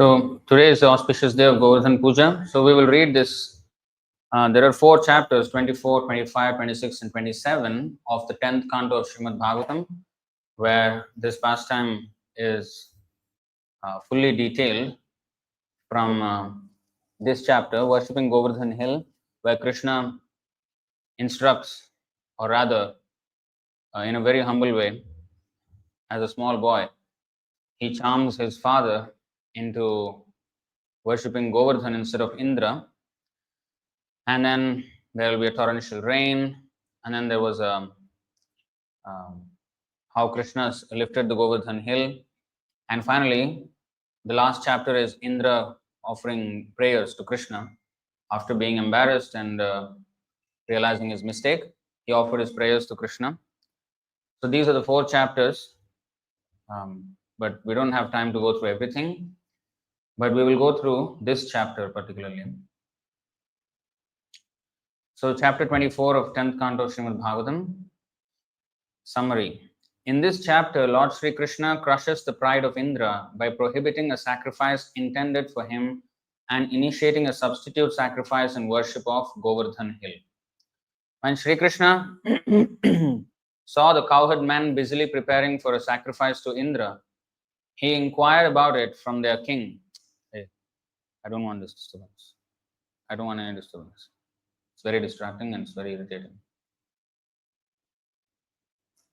So today is the auspicious day of Govardhana-pūjā. So we will read this. There are 4 chapters, 24, 25, 26 and 27 of the 10th canto of Srimad Bhagavatam, where this pastime is fully detailed from this chapter, worshipping Govardhan Hill, where Krishna instructs, or rather in a very humble way, as a small boy, he charms his father into worshipping Govardhan instead of Indra. And then there will be a torrential rain, and then there was how Krishna lifted the Govardhan hill, and finally the last chapter is Indra offering prayers to Krishna after being embarrassed and realizing his mistake. He offered his prayers to Krishna. So these are the 4 chapters, but we don't have time to go through everything, but we will go through this chapter particularly. So chapter 24 of 10th canto of Srimad Bhagavatam, summary. In this chapter, Lord Sri Krishna crushes the pride of Indra by prohibiting a sacrifice intended for him and initiating a substitute sacrifice in worship of Govardhan hill. When Sri Krishna saw the cowherd men busily preparing for a sacrifice to Indra, he inquired about it from their king. Hey, I don't want this disturbance. I don't want any disturbance. It's very distracting and it's very irritating.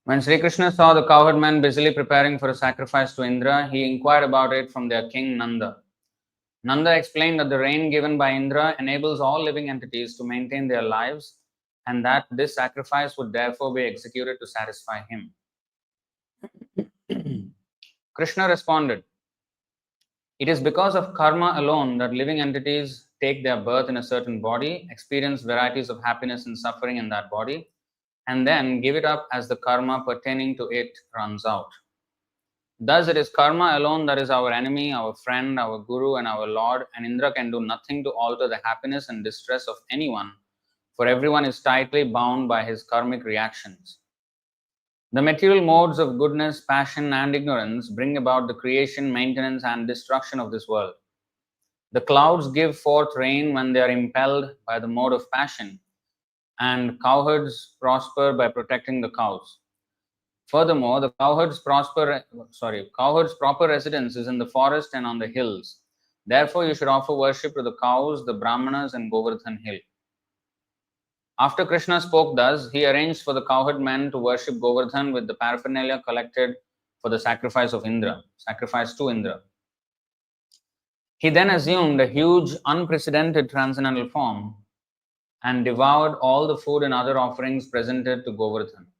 When Sri Krishna saw the cowherd men busily preparing for a sacrifice to Indra, he inquired about it from their king Nanda. Nanda explained that the rain given by Indra enables all living entities to maintain their lives, and that this sacrifice would therefore be executed to satisfy him. Krishna responded, "It is because of karma alone that living entities take their birth in a certain body, experience varieties of happiness and suffering in that body, and then give it up as the karma pertaining to it runs out. Thus it is karma alone that is our enemy, our friend, our guru and our lord, and Indra can do nothing to alter the happiness and distress of anyone, for everyone is tightly bound by his karmic reactions. The material modes of goodness, passion and ignorance bring about the creation, maintenance and destruction of this world. The clouds give forth rain when they are impelled by the mode of passion, and cowherds prosper by protecting the cows. Furthermore, the cowherd's proper residence is in the forest and on the hills. Therefore, you should offer worship to the cows, the brahmanas, and Govardhan hill." After Krishna spoke thus, he arranged for the cowherd men to worship Govardhan with the paraphernalia collected for the sacrifice to Indra. He then assumed a huge, unprecedented transcendental form and devoured all the food and other offerings presented to Govardhan.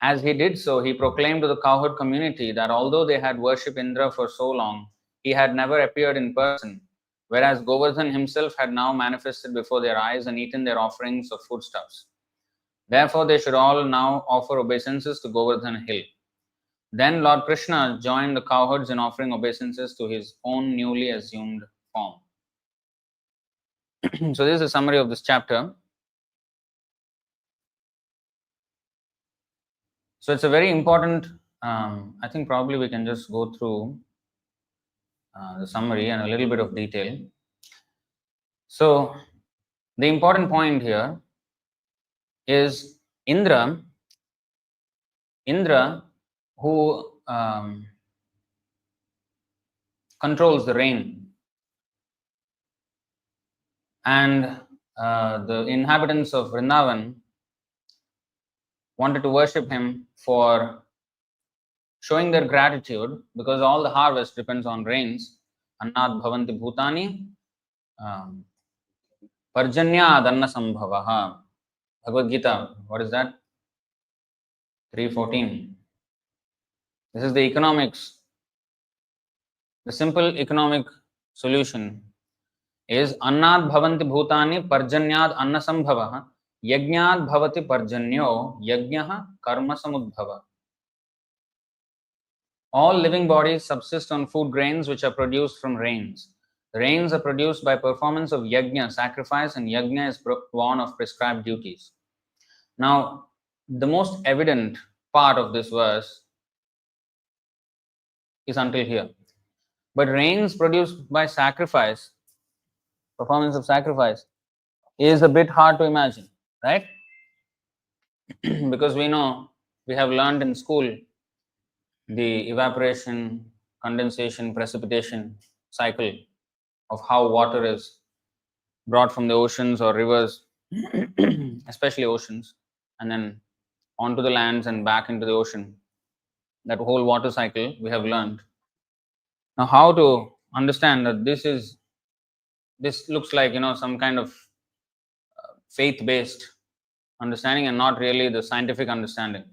As he did so, he proclaimed to the cowherd community that although they had worshipped Indra for so long, he had never appeared in person, whereas Govardhan himself had now manifested before their eyes and eaten their offerings of foodstuffs. Therefore, they should all now offer obeisances to Govardhan hill. Then Lord Krishna joined the cowherds in offering obeisances to his own newly assumed form. So this is a summary of this chapter. So it's a very important, I think probably we can just go through the summary and a little bit of detail. So the important point here is Indra who controls the rain, and the inhabitants of Vrindavan wanted to worship him for showing their gratitude, because all the harvest depends on rains. Annad bhavanti bhutani parjanyad anna sambhavaha. Bhagavad Gita, what is that? 3:14. This is the economics. The simple economic solution is Annad bhavanti bhutani parjanyad anna sambhavaha yajñād bhavati parjanyo yajñah karma samudbhava. All living bodies subsist on food grains which are produced from rains. The rains are produced by performance of yajna, sacrifice, and yajna is one of prescribed duties. Now, the most evident part of this verse is until here. But rains produced by sacrifice, performance of sacrifice, is a bit hard to imagine, right? Because we know, we have learned in school the evaporation, condensation, precipitation cycle of how water is brought from the oceans or rivers, especially oceans, and then onto the lands and back into the ocean. That whole water cycle we have learned. Now, how to understand that this looks like, some kind of faith-based understanding and not really the scientific understanding.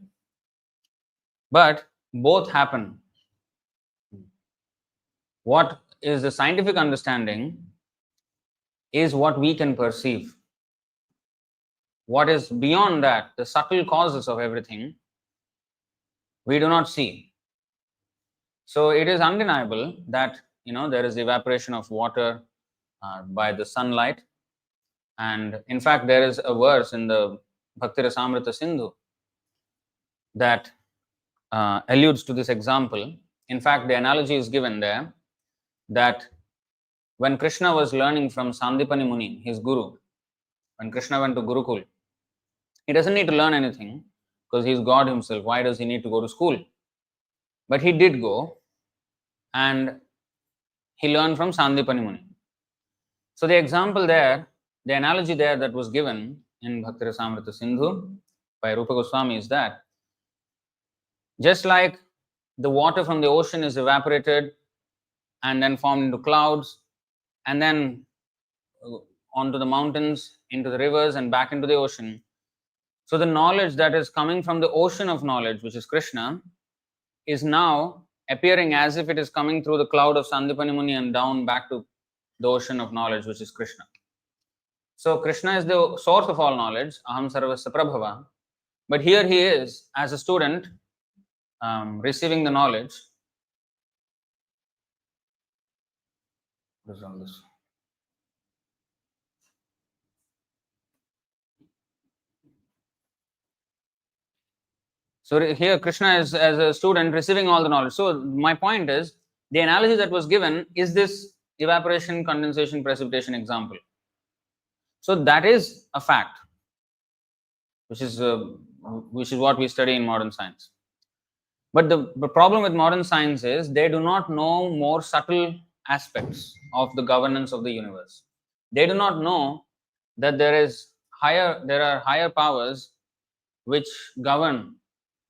But both happen. What is the scientific understanding is what we can perceive. What is beyond that, the subtle causes of everything, we do not see. So it is undeniable that there is evaporation of water by the sunlight, and in fact there is a verse in the Bhakti Rasamrita Sindhu that alludes to this example. In fact, the analogy is given there that when Krishna was learning from Sandipani Muni, his guru, when Krishna went to Gurukul, he doesn't need to learn anything because he's God himself. Why does he need to go to school? But he did go and he learned from Sandipani Muni. So the example there, the analogy there that was given in Bhakti Rasamrita Sindhu by Rupa Goswami is that just like the water from the ocean is evaporated and then formed into clouds and then onto the mountains, into the rivers and back into the ocean. So the knowledge that is coming from the ocean of knowledge, which is Krishna, is now appearing as if it is coming through the cloud of Sandipani Muni and down back to the ocean of knowledge, which is Krishna. So Krishna is the source of all knowledge, Aham Sarvasya Prabhava. But here he is as a student receiving the knowledge. What is all this? So here Krishna is as a student receiving all the knowledge. So my point is, the analogy that was given is this evaporation, condensation, precipitation example. So that is a fact, which is what we study in modern science. But the problem with modern science is they do not know more subtle aspects of the governance of the universe. They do not know that there are higher powers which govern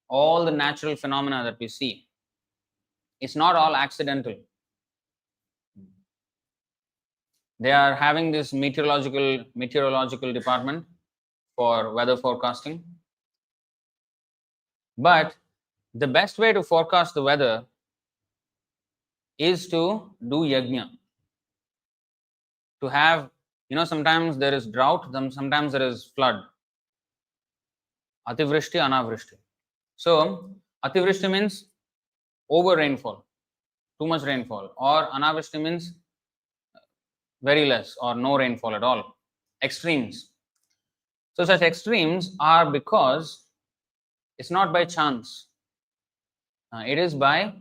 all the natural phenomena that we see. It's not all accidental. They are having this meteorological department for weather forecasting. But the best way to forecast the weather is to do yajna. To have, sometimes there is drought, sometimes there is flood. Ativrishti, anavrishti. So, ativrishti means over rainfall, too much rainfall, or anavrishti means very less or no rainfall at all. Extremes. So such extremes are because it's not by chance. It is by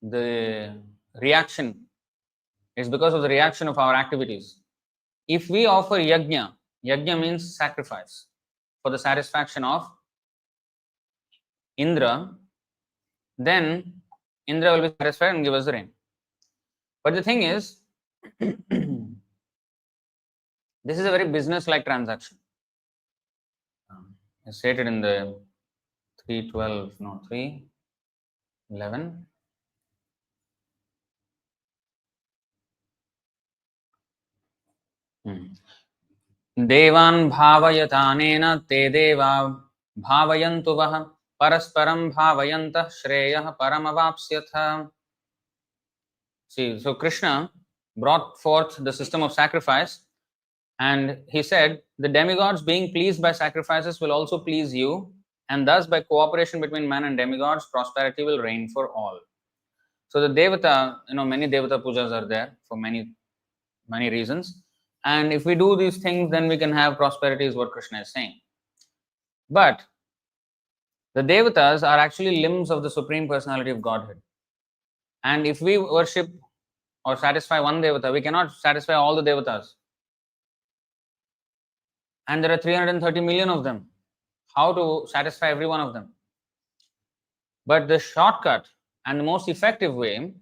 the reaction. It's because of the reaction of our activities. If we offer yajna, yajna means sacrifice, for the satisfaction of Indra, then Indra will be satisfied and give us the rain. But the thing is, this is a very business-like transaction. It's stated in the 3:11. Devan bhavayatanena te deva bhavayantu vah parasparam bhavayantah shreyah paramavapsyatha. See, so Krishna brought forth the system of sacrifice, and he said, the demigods being pleased by sacrifices will also please you, and thus by cooperation between man and demigods, prosperity will reign for all. So the Devata, many Devata pujas are there for many reasons. And if we do these things, then we can have prosperity, is what Krishna is saying. But the Devatas are actually limbs of the Supreme Personality of Godhead. And if we worship or satisfy one devata, we cannot satisfy all the devatas. And there are 330 million of them. How to satisfy every one of them? But the shortcut and the most effective way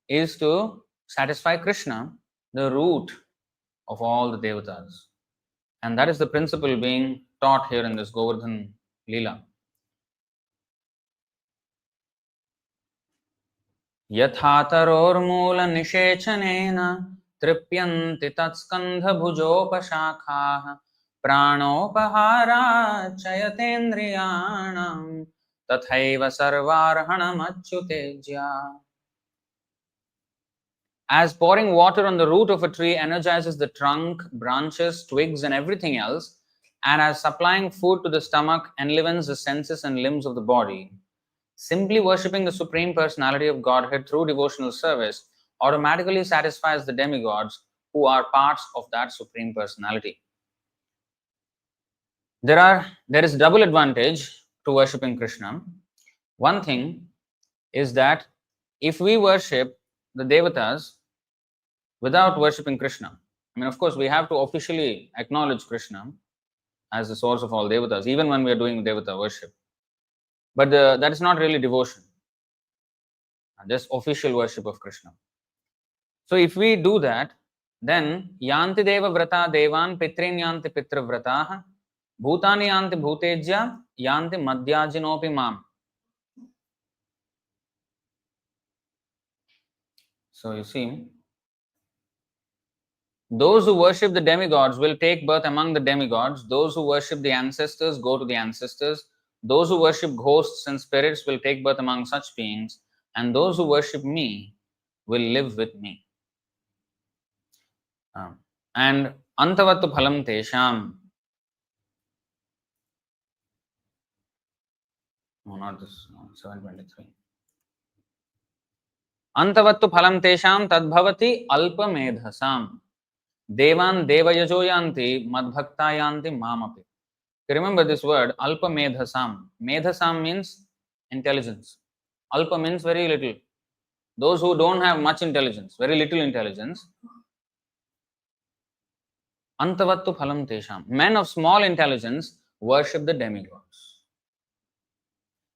is to satisfy Krishna, the root of all the devatas. And that is the principle being taught here in this Govardhan Leela. यथातरोर्मूल निषेचनेन तृप्यन्ति तत्स्कन्धभुजोपशाखाः प्राणोपहाराच्चयतेन्द्रियाणां तथैव सर्वार्हणमच्युतेज्या. As pouring water on the root of a tree energizes the trunk, branches, twigs, and everything else, and as supplying food to the stomach enlivens the senses and limbs of the body, simply worshipping the Supreme Personality of Godhead through devotional service automatically satisfies the demigods who are parts of that Supreme Personality. There is double advantage to worshipping Krishna. One thing is that if we worship the devatas without worshipping Krishna, I mean, of course, we have to officially acknowledge Krishna as the source of all devatas, even when we are doing devata worship. But that is not really devotion, just official worship of Krishna. So if we do that, then yanti deva vrata devan pitrin yanti pitra vrataha bhutani yanti bhutejya yanti madhyajinopi mam. So you see, those who worship the demigods will take birth among the demigods. Those who worship the ancestors go to the ancestors. Those who worship ghosts and spirits will take birth among such beings. And those who worship me will live with me. And antavattu phalam tesham. No, not this. 723. Antavattu phalam tesham tadbhavati alpa medhasam. Devan devayajo yanti madbhakta yanti mamapi. Remember this word alpa medhasam. Medhasam means intelligence. Alpa means very little. Those who don't have much intelligence, very little intelligence. Antavattu phalam tesham. Men of small intelligence worship the demigods.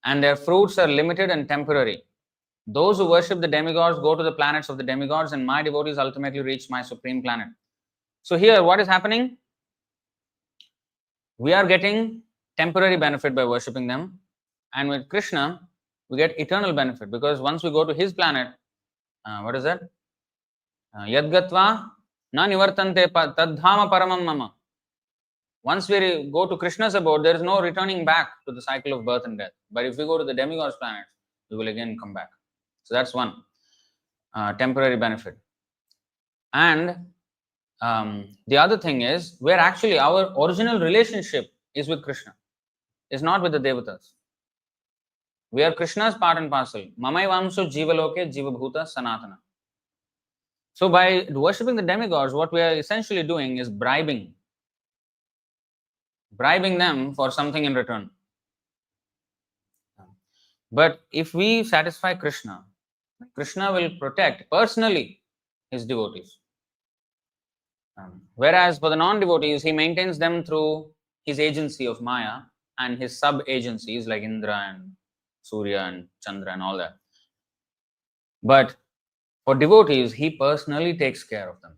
And their fruits are limited and temporary. Those who worship the demigods go to the planets of the demigods, and my devotees ultimately reach my supreme planet. So here, what is happening? We are getting temporary benefit by worshipping them. And with Krishna, we get eternal benefit, because once we go to his planet, what is that? Yadgatva na nivartante tadhama paramam mama. Once we go to Krishna's abode, there is no returning back to the cycle of birth and death. But if we go to the demigods' planets, we will again come back. So that's one temporary benefit. And the other thing is, where actually our original relationship is with Krishna, is not with the devatas. We are Krishna's part and parcel. Mamaivamso jivaloke jivabhuta sanatana. So by worshipping the demigods, what we are essentially doing is bribing them for something in return. But if we satisfy Krishna, Krishna will protect personally his devotees. Whereas for the non-devotees, he maintains them through his agency of Maya and his sub-agencies like Indra and Surya and Chandra and all that. But for devotees, he personally takes care of them.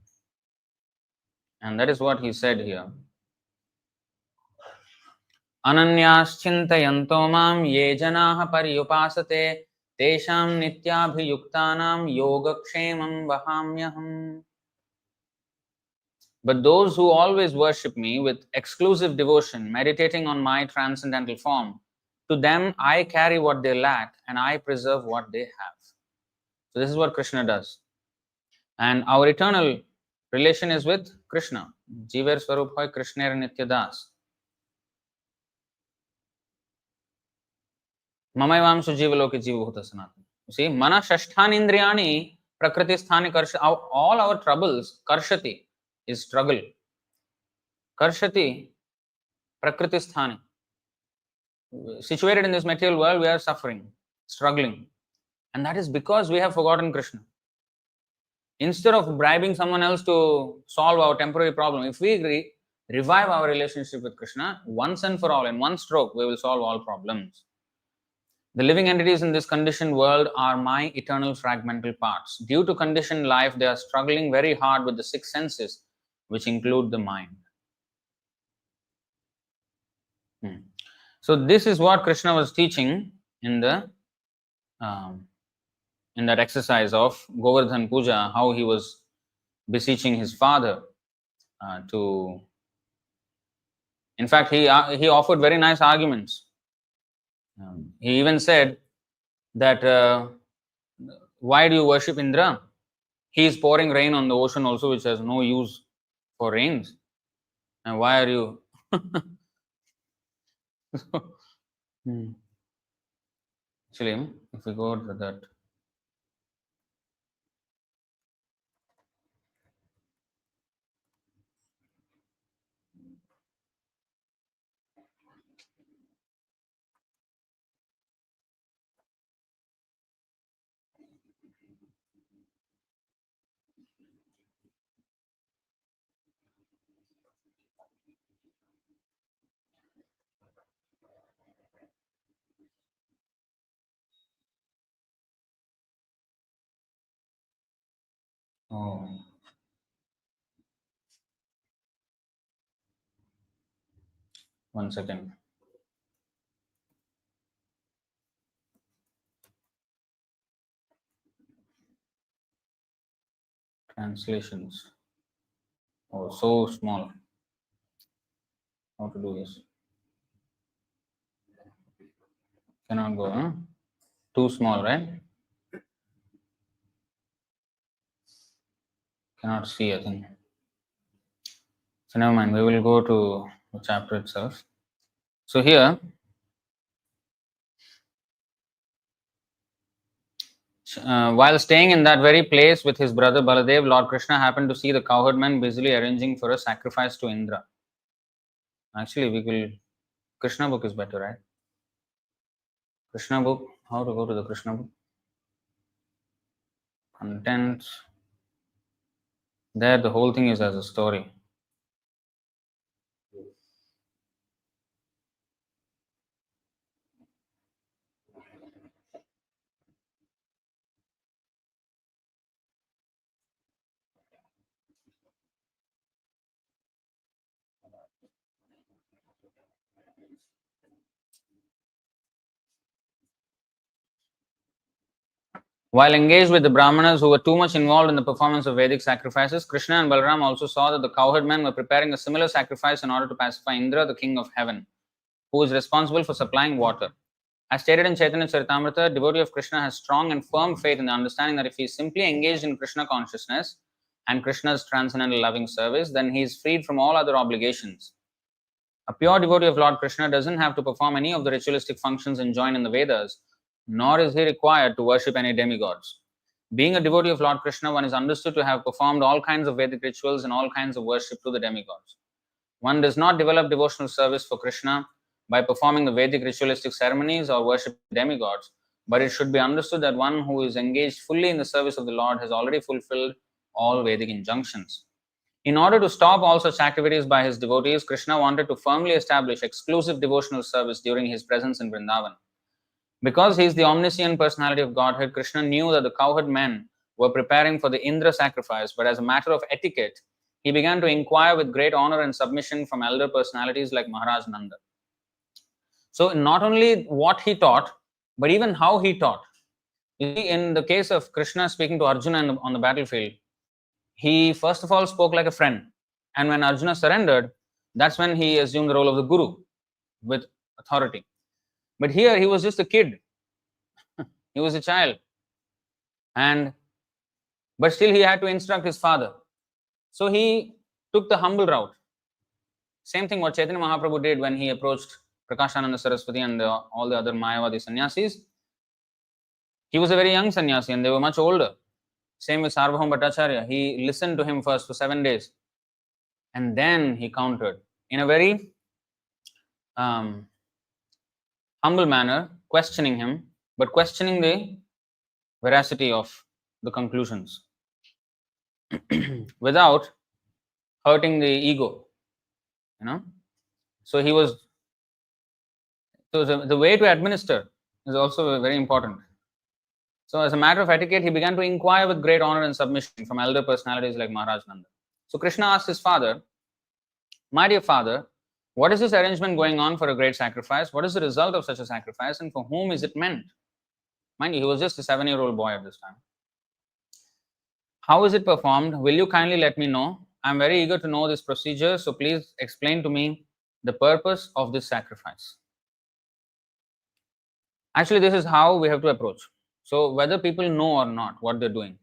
And that is what he said here. Ananyaschintayanto mam ye janaha paryupasate tesham nityabhiyuktanam yogakshemam vahamyaham. But those who always worship me with exclusive devotion, meditating on my transcendental form, to them I carry what they lack and I preserve what they have. So this is what Krishna does. And our eternal relation is with Krishna. Jiver Swarup hoy Krishner Nitya Das. Mamaivamsu jivaloke jivabhuta sanatana. You see, mana shashthani indriyani prakriti sthani karsha. All our troubles, karshati, is struggle. Karshati, prakriti sthani. Situated in this material world, we are suffering, struggling. And that is because we have forgotten Krishna. Instead of bribing someone else to solve our temporary problem, if we revive our relationship with Krishna once and for all, in one stroke, we will solve all problems. The living entities in this conditioned world are my eternal fragmental parts. Due to conditioned life, they are struggling very hard with the six senses, which include the mind. So this is what Krishna was teaching in the in that exercise of Govardhana-pūjā, how he was beseeching his father to. In fact, he offered very nice arguments. He even said that why do you worship Indra? He is pouring rain on the ocean also, which has no use for rains. And why are you? Actually, if we go to that. Oh. One second. Translations. Oh, so small. How to do this? Cannot go, huh? Too small, right? Cannot see, I think. So never mind, we will go to the chapter itself. So here, while staying in that very place with his brother Baladev, Lord Krishna happened to see the cowherd men busily arranging for a sacrifice to Indra. Actually, we will. Krishna book is better, right? Krishna book. How to go to the Krishna book? Contents. There, the whole thing is as a story. While engaged with the Brahmanas who were too much involved in the performance of Vedic sacrifices, Krishna and Balaram also saw that the cowherd men were preparing a similar sacrifice in order to pacify Indra, the king of heaven, who is responsible for supplying water. As stated in Chaitanya Charitamrita, a devotee of Krishna has strong and firm faith in the understanding that if he is simply engaged in Krishna consciousness and Krishna's transcendental loving service, then he is freed from all other obligations. A pure devotee of Lord Krishna doesn't have to perform any of the ritualistic functions enjoined in the Vedas, nor is he required to worship any demigods. Being a devotee of Lord Krishna, one is understood to have performed all kinds of Vedic rituals and all kinds of worship to the demigods. One does not develop devotional service for Krishna by performing the Vedic ritualistic ceremonies or worship demigods, but it should be understood that one who is engaged fully in the service of the Lord has already fulfilled all Vedic injunctions. In order to stop all such activities by his devotees, Krishna wanted to firmly establish exclusive devotional service during his presence in Vrindavan. Because he is the omniscient personality of Godhead, Krishna knew that the cowherd men were preparing for the Indra sacrifice, but as a matter of etiquette, he began to inquire with great honor and submission from elder personalities like Maharaj Nanda. So not only what he taught, but even how he taught. You see, in the case of Krishna speaking to Arjuna on the battlefield, he first of all spoke like a friend. And when Arjuna surrendered, that's when he assumed the role of the guru with authority. But here he was just a kid. He was a child. But still he had to instruct his father. So he took the humble route. Same thing what Chaitanya Mahaprabhu did when he approached Prakashananda Saraswati and all the other Mayavadi sannyasis. He was a very young sannyasi and they were much older. Same with Sarvabhauma Bhattacharya. He listened to him first for 7 days. And then he countered in a very humble manner, questioning him, but questioning the veracity of the conclusions without hurting the ego, you know. So he was, so the way to administer is also very important. So as a matter of etiquette, he began to inquire with great honor and submission from elder personalities like Maharaj Nanda. So Krishna asked his father, "My dear father, what is this arrangement going on for a great sacrifice? What is the result of such a sacrifice, and for whom is it meant?" Mind you, he was just a 7-year-old boy at this time. "How is it performed? Will you kindly let me know? I am very eager to know this procedure, so please explain to me the purpose of this sacrifice." Actually, this is how we have to approach. So whether people know or not what they're doing,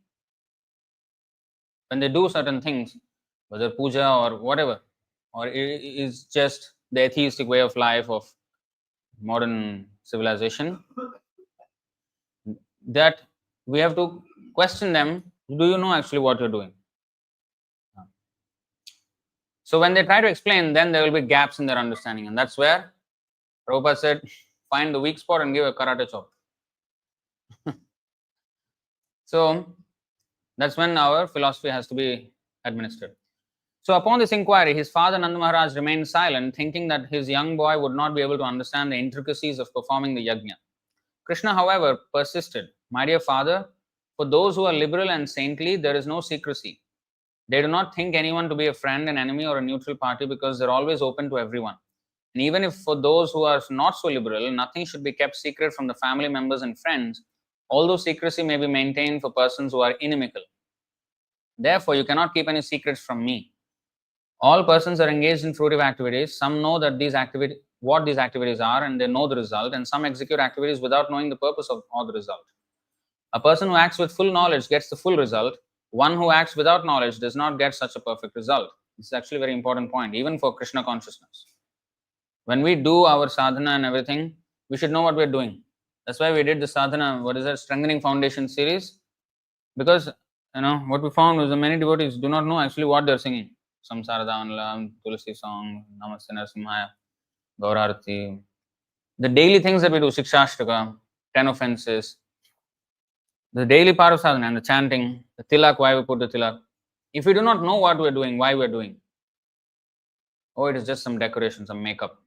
when they do certain things, whether puja or whatever, or it is just the atheistic way of life of modern civilization, that we have to question them, do you know actually what you're doing? So when they try to explain, then there will be gaps in their understanding, and that's where Prabhupada said, find the weak spot and give a karate chop. So that's when our philosophy has to be administered. So upon this inquiry, his father Nanda Maharaj remained silent, thinking that his young boy would not be able to understand the intricacies of performing the yajna. Krishna, however, persisted. "My dear father, for those who are liberal and saintly, there is no secrecy. They do not think anyone to be a friend, an enemy, or a neutral party because they're always open to everyone. And even if for those who are not so liberal, nothing should be kept secret from the family members and friends, although secrecy may be maintained for persons who are inimical. Therefore, you cannot keep any secrets from me. All persons are engaged in fruitive activities. Some know that what these activities are, and they know the result, and some execute activities without knowing the purpose of or the result. A person who acts with full knowledge gets the full result. One who acts without knowledge does not get such a perfect result." This is actually a very important point, even for Krishna consciousness. When we do our sadhana and everything, we should know what we're doing. That's why we did the sadhana, what is that, strengthening foundation series, because what we found was that many devotees do not know actually what they're singing. Samsara Tulasi song, Namaste Narasimhaya, Gaurarati. The daily things that we do, Shikshashtaka, 10 offenses, the daily part of sadhana and the chanting, the tilak, why we put the tilak. If we do not know what we're doing, why we're doing, oh, it is just some decoration, some makeup.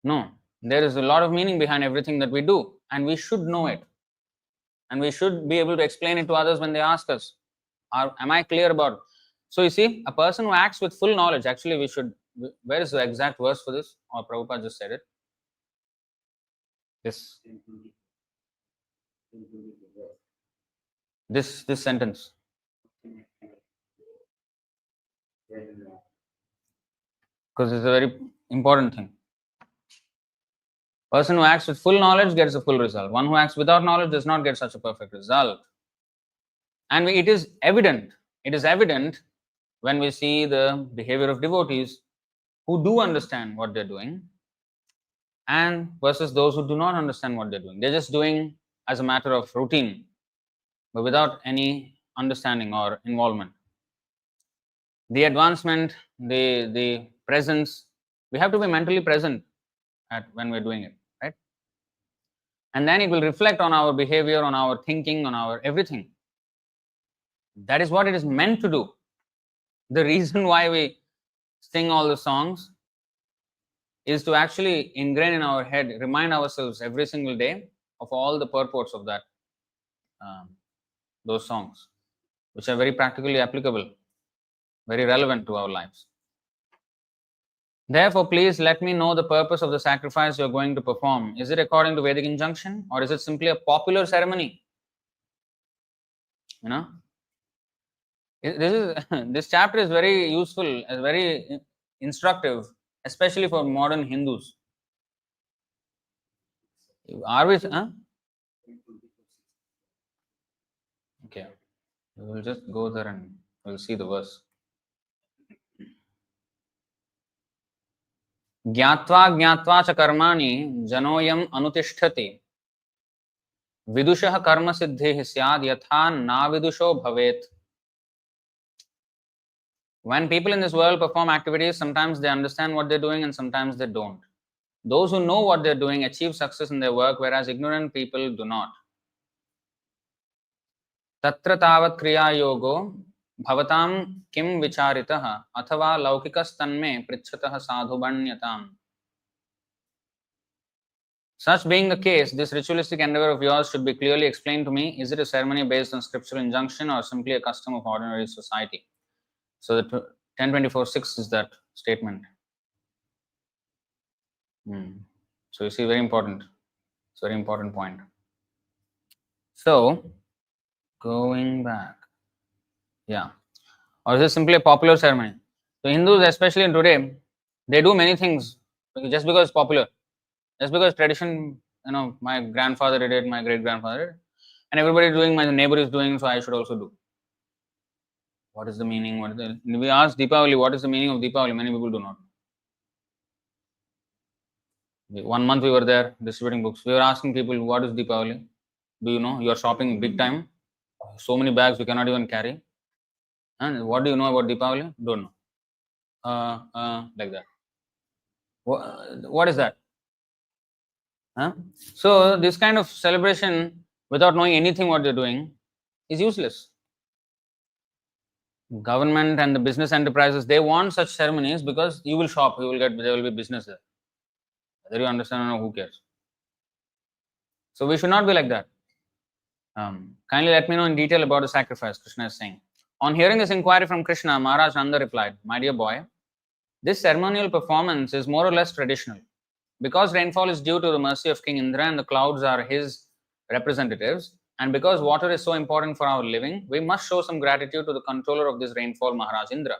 No, there is a lot of meaning behind everything that we do, and we should know it. And we should be able to explain it to others when they ask us, am I clear about it? So you see, a person who acts with full knowledge, actually we should, where is the exact verse for this? Or Prabhupada just said it. This sentence. Because it's a very important thing. Person who acts with full knowledge gets a full result. One who acts without knowledge does not get such a perfect result. And it is evident when we see the behavior of devotees who do understand what they're doing, and versus those who do not understand what they're doing. They're just doing as a matter of routine, but without any understanding or involvement. The advancement, the presence, we have to be mentally present when we're doing it, right? And then it will reflect on our behavior, on our thinking, on our everything. That is what it is meant to do. The reason why we sing all the songs is to actually ingrain in our head, remind ourselves every single day of all the purports of that, those songs, which are very practically applicable, very relevant to our lives. Therefore, please let me know the purpose of the sacrifice you are going to perform. Is it according to Vedic injunction, or is it simply a popular ceremony? This chapter is very useful, very instructive, especially for modern Hindus. Are we? Okay, we will just go there and we'll see the verse. ज्ञात्वा ज्ञात्वा च कर्माणि जनोयम अनुतिष्ठति विदुषः कर्म सिद्धिः स्याद् यथा नाविदुषो भवेत्. When people in this world perform activities, sometimes they understand what they're doing and sometimes they don't. Those who know what they're doing achieve success in their work, whereas ignorant people do not. Tatra tavat kriya yogo bhavatam kim vicharitah athava laukikas-tanme prichatah sadhubhanyatam. Such being the case, this ritualistic endeavor of yours should be clearly explained to me. Is it a ceremony based on scriptural injunction or simply a custom of ordinary society? So the 1024.6 is that statement. So you see, very important. It's a very important point. So, going back. Yeah. Or is this simply a popular ceremony? So Hindus, especially in today, they do many things just because it's popular. Just because tradition, my grandfather did it, my great grandfather did it, and everybody is doing, my neighbor is doing, so I should also do. What is the meaning? We ask Deepavali, what is the meaning of Deepavali? Many people do not. 1 month we were there distributing books. We were asking people, what is Deepavali? Do you know? You are shopping big time. So many bags we cannot even carry. And what do you know about Deepavali? Don't know. Like that. What is that? Huh? So this kind of celebration without knowing anything what they're doing is useless. Government and the business enterprises, they want such ceremonies because you will shop, there will be business there. Whether you understand or not, who cares? So we should not be like that. Kindly let me know in detail about the sacrifice, Krishna is saying. On hearing this inquiry from Krishna, Maharaj Nanda replied, my dear boy, this ceremonial performance is more or less traditional. Because rainfall is due to the mercy of King Indra and the clouds are his representatives, and because water is so important for our living, we must show some gratitude to the controller of this rainfall, Maharaj Indra.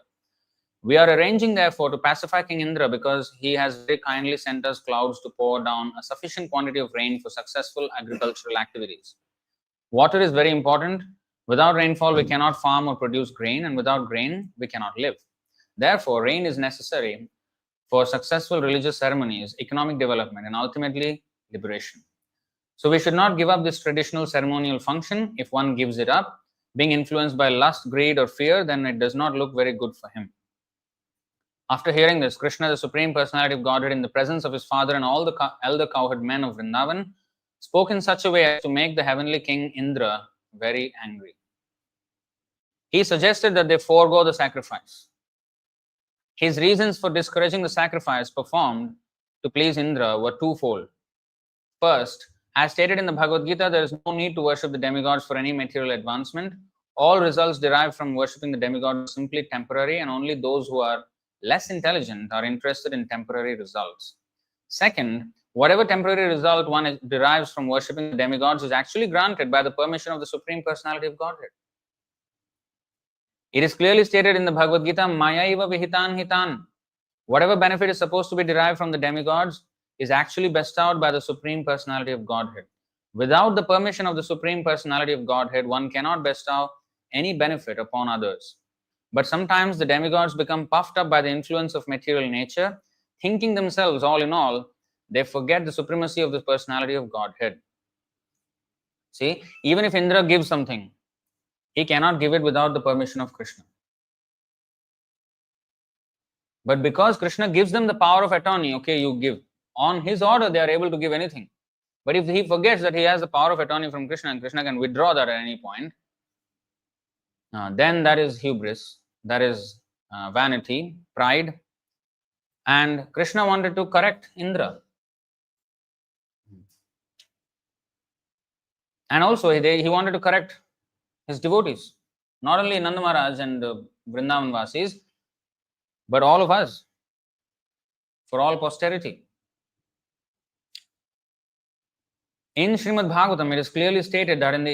We are arranging, therefore, to pacify King Indra because he has very kindly sent us clouds to pour down a sufficient quantity of rain for successful agricultural activities. Water is very important. Without rainfall, we cannot farm or produce grain, and without grain, we cannot live. Therefore, rain is necessary for successful religious ceremonies, economic development, and ultimately liberation. So we should not give up this traditional ceremonial function. If one gives it up, being influenced by lust, greed, or fear, then it does not look very good for him. After hearing this, Krishna, the Supreme Personality of Godhead, in the presence of his father and all the elder cowherd men of Vrindavan, spoke in such a way as to make the heavenly king Indra very angry. He suggested that they forego the sacrifice. His reasons for discouraging the sacrifice performed to please Indra were twofold. First, as stated in the Bhagavad Gita, there is no need to worship the demigods for any material advancement. All results derived from worshipping the demigods are simply temporary, and only those who are less intelligent are interested in temporary results. Second, whatever temporary result one derives from worshipping the demigods is actually granted by the permission of the Supreme Personality of Godhead. It is clearly stated in the Bhagavad Gita, Mayaiva vihitan hitan. Whatever benefit is supposed to be derived from the demigods is actually bestowed by the Supreme Personality of Godhead. Without the permission of the Supreme Personality of Godhead, one cannot bestow any benefit upon others. But sometimes the demigods become puffed up by the influence of material nature, thinking themselves all in all, they forget the supremacy of the personality of Godhead. See, even if Indra gives something, he cannot give it without the permission of Krishna. But because Krishna gives them the power of attorney, okay, you give. On his order, they are able to give anything. But if he forgets that he has the power of attorney from Krishna and Krishna can withdraw that at any point, then that is hubris, that is vanity, pride. And Krishna wanted to correct Indra. And also he wanted to correct his devotees, not only Nanda Maharaj and Vrindavan Vasis, but all of us, for all posterity. In Srimad Bhagavatam, it is clearly stated that in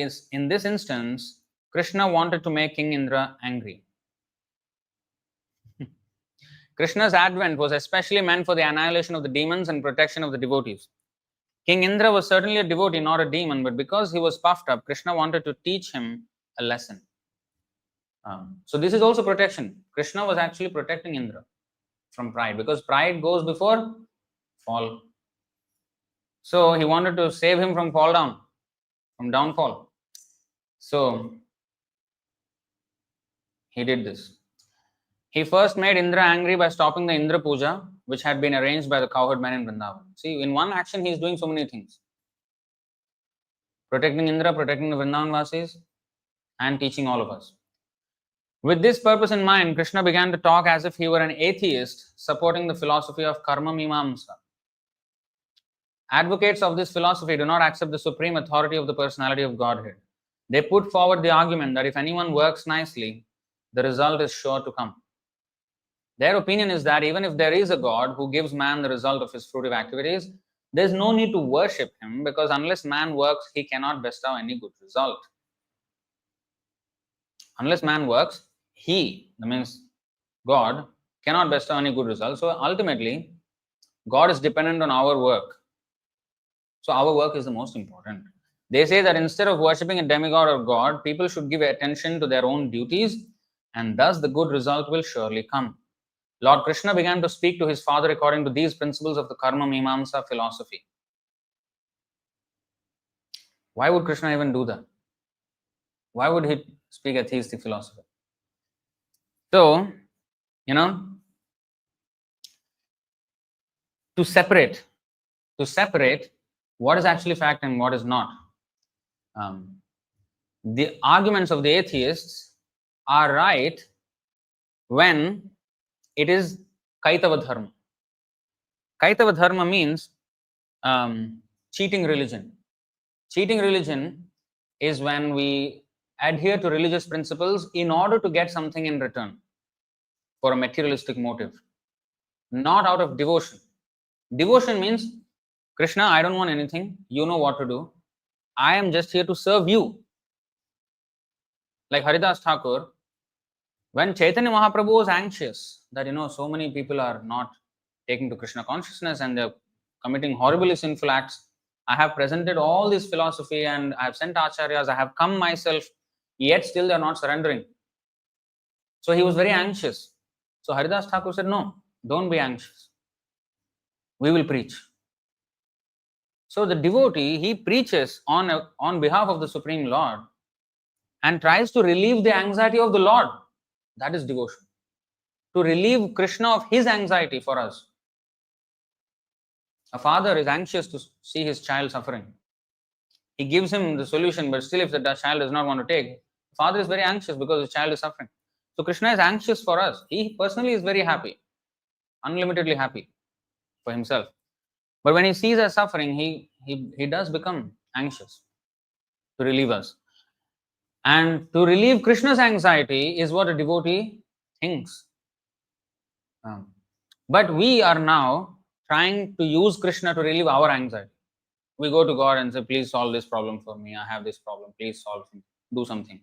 this instance, Krishna wanted to make King Indra angry. Krishna's advent was especially meant for the annihilation of the demons and protection of the devotees. King Indra was certainly a devotee, not a demon, but because he was puffed up, Krishna wanted to teach him a lesson. So this is also protection. Krishna was actually protecting Indra from pride, because pride goes before fall. So he wanted to save him from from downfall. So he did this. He first made Indra angry by stopping the Indra-pūjā, which had been arranged by the cowherd men in Vrindavan. See, in one action he is doing so many things. Protecting Indra, protecting the Vrindavan Vasis, and teaching all of us. With this purpose in mind, Krishna began to talk as if he were an atheist supporting the philosophy of karma mimamsa. Advocates of this philosophy do not accept the supreme authority of the personality of Godhead. They put forward the argument that if anyone works nicely, the result is sure to come. Their opinion is that even if there is a God who gives man the result of his fruitive activities, there is no need to worship him, because unless man works, he cannot bestow any good result. Unless man works, he, that means God, cannot bestow any good result. So ultimately, God is dependent on our work. So our work is the most important. They say that instead of worshipping a demigod or God, people should give attention to their own duties, and thus the good result will surely come. Lord Krishna began to speak to his father according to these principles of the karma mimamsa philosophy. Why would Krishna even do that? Why would he speak atheistic philosophy? So, to separate what is actually fact and what is not. The arguments of the atheists are right when it is Kaitava dharma. Kaitava dharma means cheating religion. Cheating religion is when we adhere to religious principles in order to get something in return for a materialistic motive, not out of devotion. Devotion means, Krishna, I don't want anything. You know what to do. I am just here to serve you. Like Haridas Thakur, when Chaitanya Mahaprabhu was anxious that, so many people are not taking to Krishna consciousness and they're committing horribly sinful acts, I have presented all this philosophy and I have sent acharyas, I have come myself, yet still they're not surrendering. So he was very anxious. So Haridas Thakur said, no, don't be anxious. We will preach. So the devotee, he preaches on behalf of the Supreme Lord and tries to relieve the anxiety of the Lord. That is devotion. To relieve Krishna of his anxiety for us. A father is anxious to see his child suffering. He gives him the solution, but still if the child does not want to take, the father is very anxious because the child is suffering. So Krishna is anxious for us. He personally is very happy, unlimitedly happy for himself. But when he sees us suffering, he does become anxious to relieve us. And to relieve Krishna's anxiety is what a devotee thinks. But we are now trying to use Krishna to relieve our anxiety. We go to God and say, please solve this problem for me. I have this problem. Please solve it. Do something.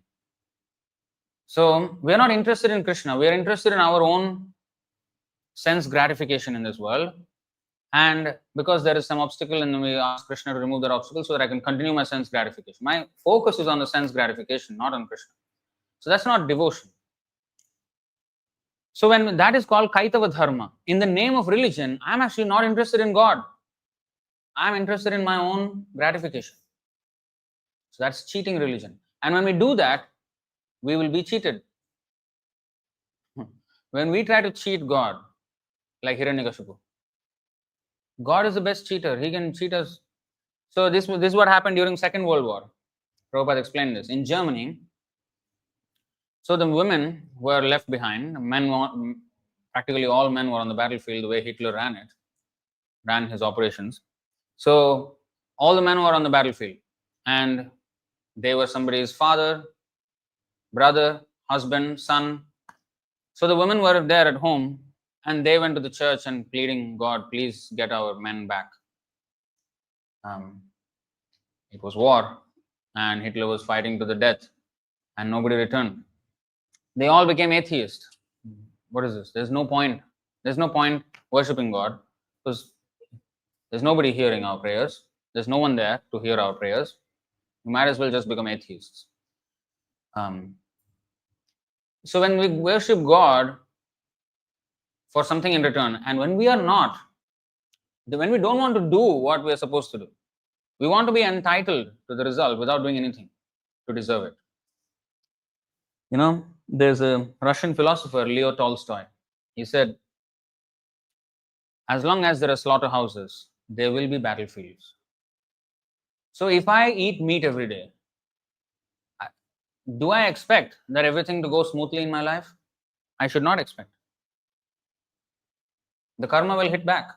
So we are not interested in Krishna. We are interested in our own sense gratification in this world. And because there is some obstacle, and we ask Krishna to remove that obstacle so that I can continue my sense gratification. My focus is on the sense gratification, not on Krishna. So that's not devotion. So when that is called Kaitava dharma, in the name of religion, I'm actually not interested in God. I'm interested in my own gratification. So that's cheating religion. And when we do that, we will be cheated. When we try to cheat God, like Hiranyakashipu, God is the best cheater. He can cheat us. So this is what happened during Second World War. Prabhupada explained this. In Germany, so the women were left behind. Practically all men were on the battlefield the way Hitler ran his operations. So all the men were on the battlefield. And they were somebody's father, brother, husband, son. So the women were there at home. And they went to the church and pleading, God, please get our men back. It was war, and Hitler was fighting to the death, and nobody returned. They all became atheists. What is this? There's no point. There's no point worshipping God because there's nobody hearing our prayers. There's no one there to hear our prayers. We might as well just become atheists. So when we worship God for something in return, and when we are not, when we don't want to do what we are supposed to do, we want to be entitled to the result without doing anything to deserve it. There's a Russian philosopher, Leo Tolstoy. He said, as long as there are slaughterhouses, there will be battlefields. So if I eat meat every day, do I expect that everything to go smoothly in my life? I should not expect. The karma will hit back.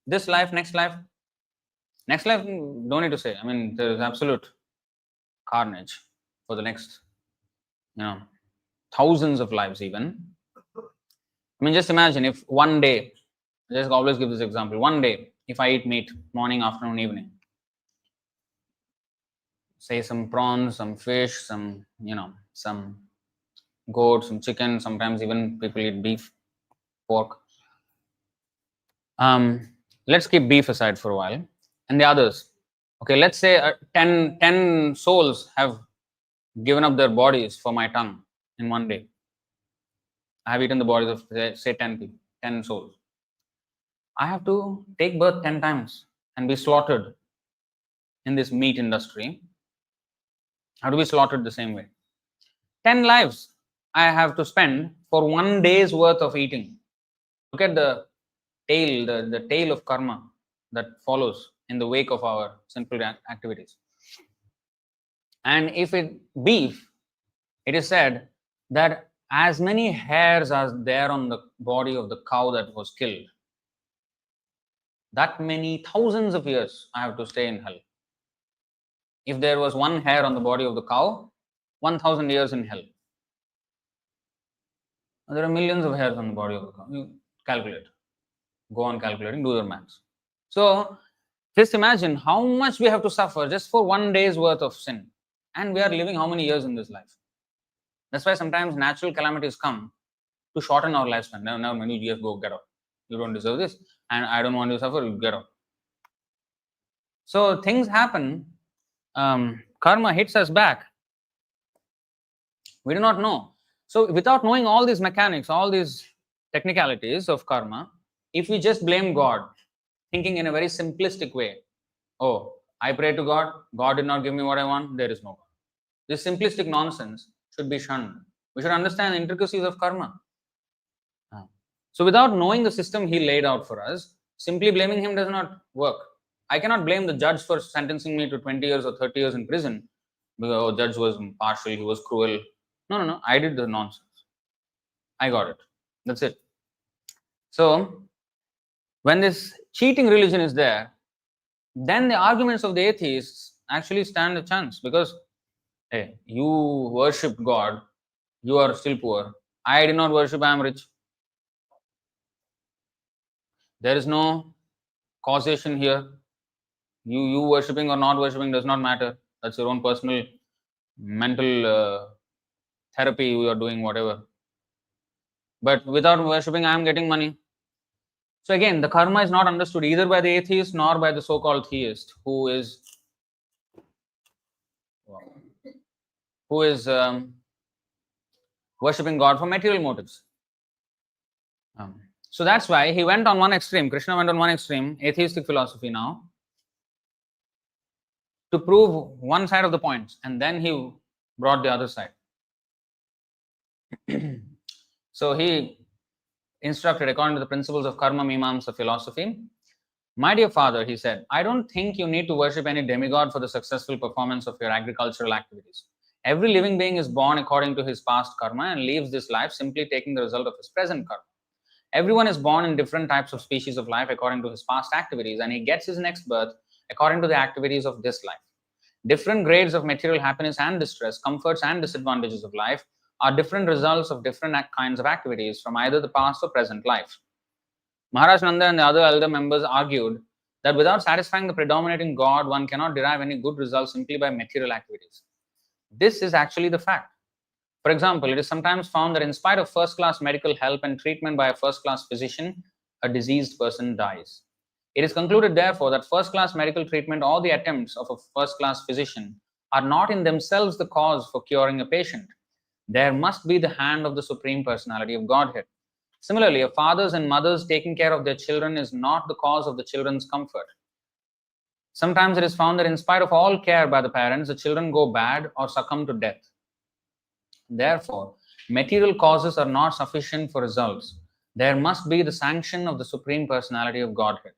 This life, next life. Next life, don't need to say. I mean, there is absolute carnage for the next, thousands of lives even. I mean, just imagine if one day, just always give this example, one day, if I eat meat, morning, afternoon, evening, say some prawns, some fish, some goat, some chicken, sometimes even people eat beef, pork. Let's keep beef aside for a while. And the others. Okay, let's say 10 souls have given up their bodies for my tongue in one day. I have eaten the bodies of, say 10 people, 10 souls. I have to take birth 10 times and be slaughtered in this meat industry. I have to be slaughtered the same way. 10 lives I have to spend for one day's worth of eating. Look at the tail, the tail of karma that follows in the wake of our sinful activities. And if it beef, it is said that as many hairs as there on the body of the cow that was killed, that many thousands of years I have to stay in hell. If there was one hair on the body of the cow, 1,000 years in hell. There are millions of hairs on the body of the cow. You calculate. Go on calculating, do your maths. So just imagine how much we have to suffer just for one day's worth of sin. And we are living how many years in this life? That's why sometimes natural calamities come to shorten our lifespan. Now, when you just go, get out. You don't deserve this. And I don't want you to suffer, you get out. So things happen. Karma hits us back. We do not know. So without knowing all these mechanics, all these technicalities of karma, if we just blame God, thinking in a very simplistic way, oh, I pray to God, God did not give me what I want, there is no God. This simplistic nonsense should be shunned. We should understand the intricacies of karma. So without knowing the system he laid out for us, simply blaming him does not work. I cannot blame the judge for sentencing me to 20 years or 30 years in prison because the judge was partial, he was cruel. No. I did the nonsense. I got it. That's it. So when this cheating religion is there, then the arguments of the atheists actually stand a chance because, hey, you worshipped God, you are still poor. I did not worship, I am rich. There is no causation here. You worshipping or not worshipping does not matter. That's your own personal mental therapy, you are doing whatever. But without worshipping, I am getting money. So again, the karma is not understood either by the atheist nor by the so-called theist who is worshipping God for material motives. So that's why he went on one extreme. Krishna went on one extreme, atheistic philosophy now, to prove one side of the points, and then he brought the other side. So he instructed according to the principles of karma mimamsa philosophy. My dear father, he said, I don't think you need to worship any demigod for the successful performance of your agricultural activities. Every living being is born according to his past karma and leaves this life simply taking the result of his present karma. Everyone is born in different types of species of life according to his past activities, and he gets his next birth according to the activities of this life. Different grades of material happiness and distress, comforts and disadvantages of life are different results of different kinds of activities from either the past or present life. Maharaj Nanda and the other elder members argued that without satisfying the predominating God, one cannot derive any good results simply by material activities. This is actually the fact. For example, it is sometimes found that in spite of first-class medical help and treatment by a first-class physician, a diseased person dies. It is concluded, therefore, that first-class medical treatment or the attempts of a first-class physician are not in themselves the cause for curing a patient. There must be the hand of the Supreme Personality of Godhead. Similarly, a fathers and mothers taking care of their children is not the cause of the children's comfort. Sometimes it is found that in spite of all care by the parents, the children go bad or succumb to death. Therefore, material causes are not sufficient for results. There must be the sanction of the Supreme Personality of Godhead.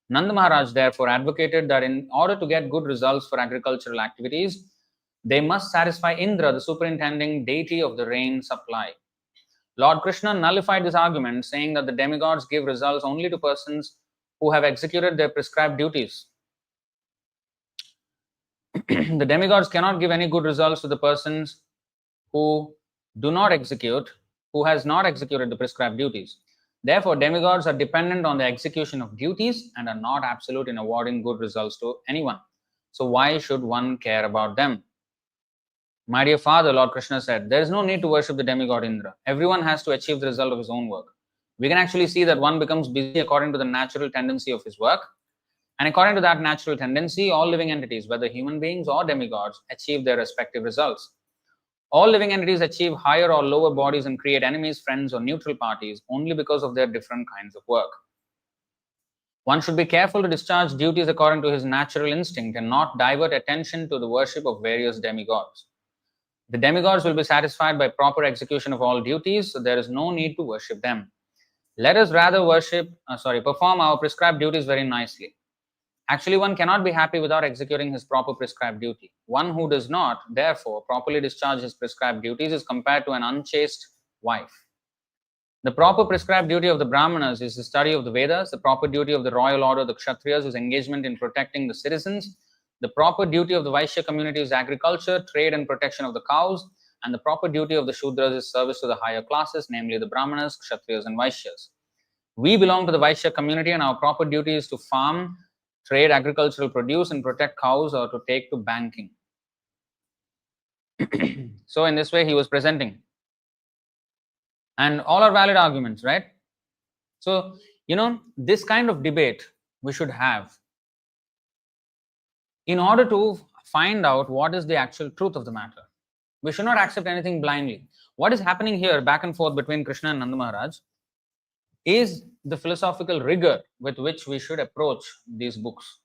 Nanda Maharaj therefore advocated that in order to get good results for agricultural activities, They must satisfy Indra, the superintending deity of the rain supply. Lord Krishna nullified this argument, saying that the demigods give results only to persons who have executed their prescribed duties. The demigods cannot give any good results to the persons who do not execute, who has not executed the prescribed duties. Therefore, demigods are dependent on the execution of duties and are not absolute in awarding good results to anyone. So why should one care about them? My dear father, Lord Krishna said, there is no need to worship the demigod Indra. Everyone has to achieve the result of his own work. We can actually see that one becomes busy according to the natural tendency of his work. And according to that natural tendency, all living entities, whether human beings or demigods, achieve their respective results. All living entities achieve higher or lower bodies and create enemies, friends, or neutral parties only because of their different kinds of work. One should be careful to discharge duties according to his natural instinct and not divert attention to the worship of various demigods. The demigods will be satisfied by proper execution of all duties, so there is no need to worship them. Let us rather perform our prescribed duties very nicely. Actually, one cannot be happy without executing his proper prescribed duty. One who does not, therefore, properly discharge his prescribed duties is compared to an unchaste wife. The proper prescribed duty of the Brahmanas is the study of the Vedas. The proper duty of the royal order of the Kshatriyas is engagement in protecting the citizens. The proper duty of the Vaishya community is agriculture, trade, and protection of the cows. And the proper duty of the Shudras is service to the higher classes, namely the Brahmanas, Kshatriyas, and Vaishyas. We belong to the Vaishya community, and our proper duty is to farm, trade agricultural produce, and protect cows, or to take to banking. So in this way he was presenting. And all are valid arguments, right? So, this kind of debate we should have in order to find out what is the actual truth of the matter. We should not accept anything blindly. What is happening here back and forth between Krishna and Nanda Maharaj is the philosophical rigor with which we should approach these books.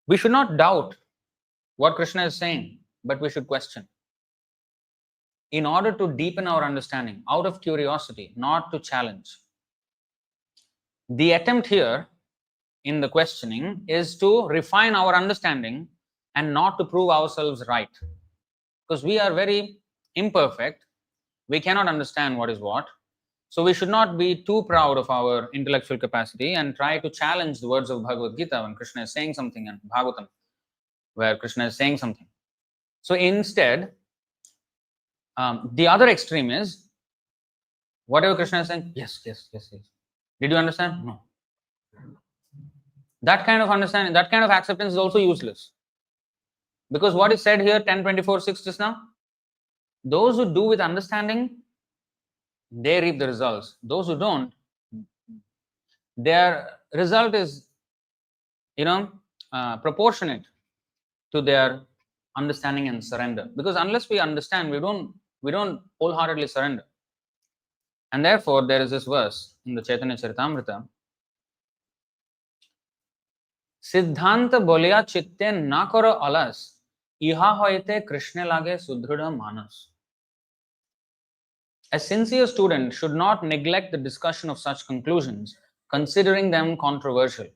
We should not doubt what Krishna is saying, but we should question. In order to deepen our understanding, out of curiosity, not to challenge. The attempt here in the questioning is to refine our understanding and not to prove ourselves right. Because we are very imperfect, we cannot understand what is what. So we should not be too proud of our intellectual capacity and try to challenge the words of Bhagavad Gita when Krishna is saying something, and Bhagavatam where Krishna is saying something. So instead, the other extreme is whatever Krishna is saying, yes. Did you understand? No. That kind of understanding, that kind of acceptance is also useless. Because what is said here, 10:24:6 just now, those who do with understanding, they reap the results. Those who don't, their result is, proportionate to their understanding and surrender. Because unless we understand, we don't wholeheartedly surrender. And therefore, there is this verse in the Chaitanya Charitamrita. Siddhanta bolya chitte na karo alas, iha hoite Krishna lage sudhrudha manas. A sincere student should not neglect the discussion of such conclusions, considering them controversial.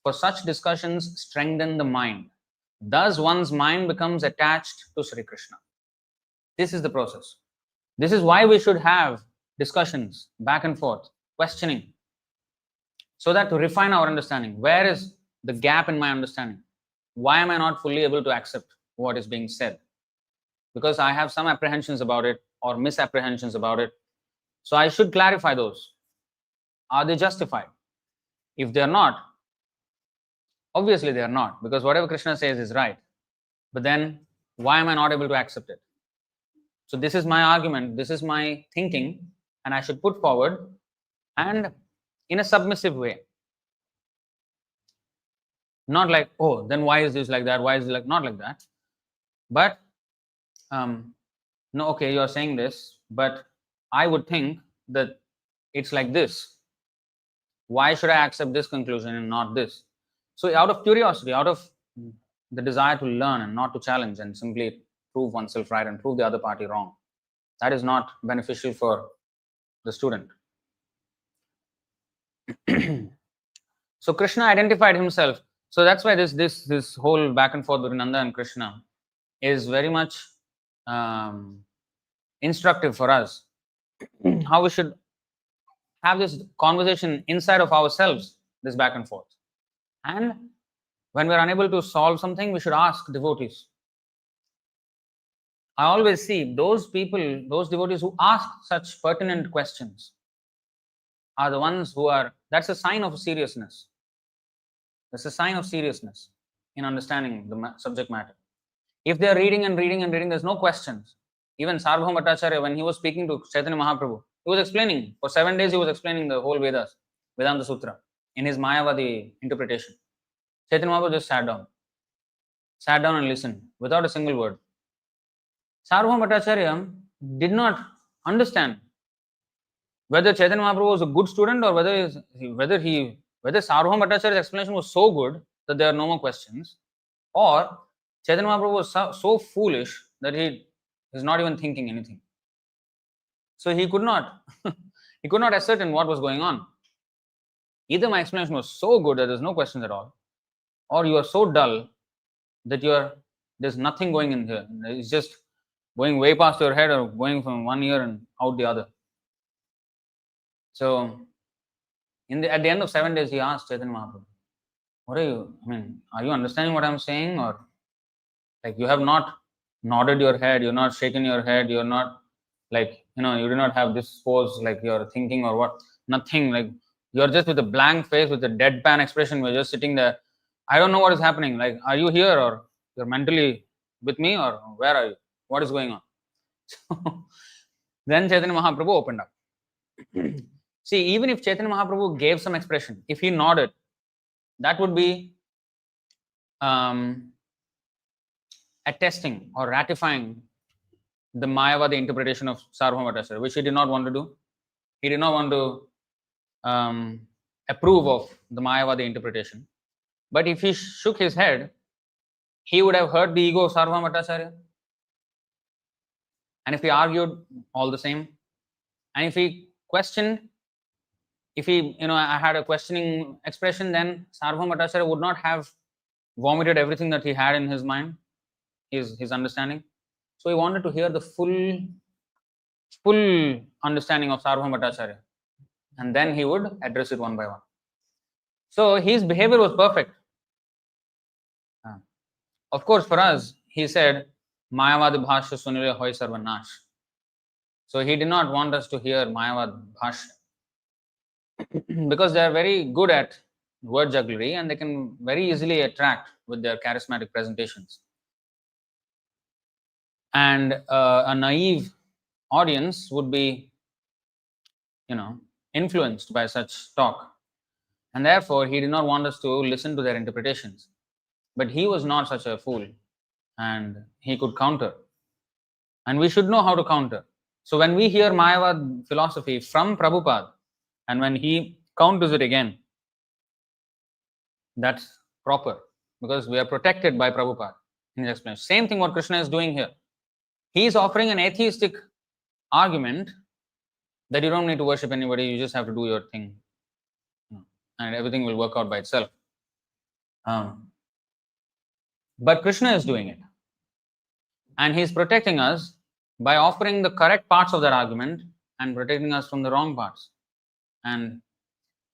For such discussions strengthen the mind. Thus one's mind becomes attached to Sri Krishna. This is the process. This is why we should have discussions back and forth, questioning, so that to refine our understanding. Where is the gap in my understanding? Why am I not fully able to accept what is being said? Because I have some apprehensions about it or misapprehensions about it. So I should clarify those. Are they justified? If they are not, obviously they are not, because whatever Krishna says is right. But then why am I not able to accept it? So this is my argument, this is my thinking, and I should put forward, and in a submissive way. Not like, oh, then why is this like that? Why is it like, not like that. But, no, okay, you're saying this, but I would think that it's like this. Why should I accept this conclusion and not this? So out of curiosity, out of the desire to learn and not to challenge and simply prove oneself right and prove the other party wrong, that is not beneficial for the student. So Krishna identified himself. So that's why this whole back and forth between Nanda and Krishna is very much instructive for us. How we should have this conversation inside of ourselves, this back and forth. And when we're unable to solve something, we should ask devotees. I always see those people, those devotees who ask such pertinent questions are the ones who are, that's a sign of seriousness. That's a sign of seriousness in understanding the subject matter. If they are reading and reading and reading, there's no questions. Even Sarvabhauma Bhattacharya, when he was speaking to Chaitanya Mahaprabhu, he was explaining, for 7 days he was explaining the whole Vedas, Vedanta Sutra, in his Mayavadi interpretation. Chaitanya Mahaprabhu just sat down and listened without a single word. Sarvabhauma Bhattacharya did not understand whether Chaitanya Mahaprabhu was a good student or whether Sarvabhauma Bhattacharya's explanation was so good that there are no more questions, or Chaitanya Mahaprabhu was so foolish that he is not even thinking anything. So he could not ascertain what was going on. Either my explanation was so good that there's no questions at all, or you are so dull that there's nothing going in here. It's just going way past your head or going from one ear and out the other. So at the end of 7 days, he asked Chaitanya Mahaprabhu, are you understanding what I'm saying? Or like you have not nodded your head, you're not shaking your head, you're not like, you do not have this pose like you're thinking or what, nothing. Like you're just with a blank face, with a deadpan expression, we're just sitting there. I don't know what is happening. Like, are you here or you're mentally with me or where are you? What is going on? So then Chaitanya Mahaprabhu opened up. See, even if Chaitanya Mahaprabhu gave some expression, if he nodded, that would be attesting or ratifying the Mayavadi interpretation of Sarvabhauma Bhattacharya, which he did not want to do. He did not want to approve of the Mayavadi interpretation. But if he shook his head, he would have hurt the ego of Sarvabhauma Bhattacharya. And if he argued, all the same. And if he questioned, I had a questioning expression, then Sarvabhauma Bhattacharya would not have vomited everything that he had in his mind, his understanding. So he wanted to hear the full understanding of Sarvabhauma Bhattacharya. And then he would address it one by one. So his behavior was perfect. Of course, for us, he said, Mayavad Bhashya Sunile Hoy Sarvanash. So he did not want us to hear Mayavad Bhashya. Because they are very good at word jugglery and they can very easily attract with their charismatic presentations. And a naive audience would be, influenced by such talk. And therefore, he did not want us to listen to their interpretations. But he was not such a fool and he could counter. And we should know how to counter. So when we hear Mayavad philosophy from Prabhupada, and when he counters it again, that's proper because we are protected by Prabhupada in his explanation. Same thing what Krishna is doing here. He is offering an atheistic argument that you don't need to worship anybody, you just have to do your thing and everything will work out by itself. But Krishna is doing it. And he is protecting us by offering the correct parts of that argument and protecting us from the wrong parts. And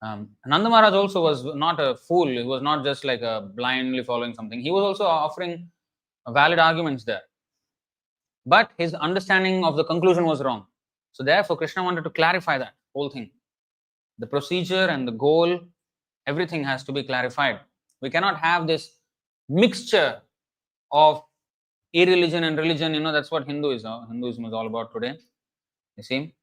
Nanda Maharaj also was not a fool. He was not just like blindly following something. He was also offering valid arguments there. But his understanding of the conclusion was wrong. So therefore, Krishna wanted to clarify that whole thing. The procedure and the goal, everything has to be clarified. We cannot have this mixture of irreligion and religion. That's what Hinduism is all about today. You see?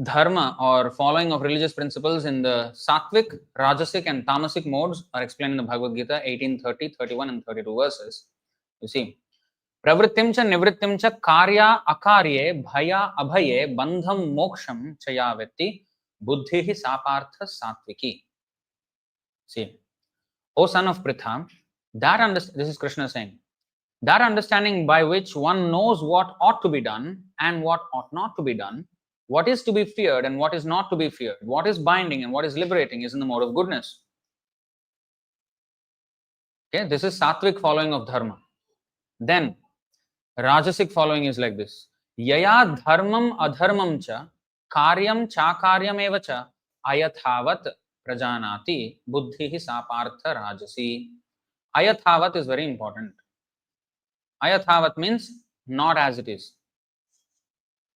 Dharma or following of religious principles in the Sattvic, Rajasic and Tamasic modes are explained in the Bhagavad Gita 18, 30, 31 and 32 verses. You see, pravrittim cha nivrittim cha karya akarye bhaya abhaye bandham moksham chayavetti buddhihi sapartha sattviki. See, O son of Pritha, this is Krishna saying, that understanding by which one knows what ought to be done and what ought not to be done, what is to be feared and what is not to be feared, what is binding and what is liberating is in the mode of goodness. Okay, this is sattvic following of dharma. Then rajasic following is like this. Yaya dharmam adharmam cha karyam chakaryam eva cha ayathavat prajanati buddhi sapartha rajasi. Ayathavat is very important. Ayathavat means not as it is.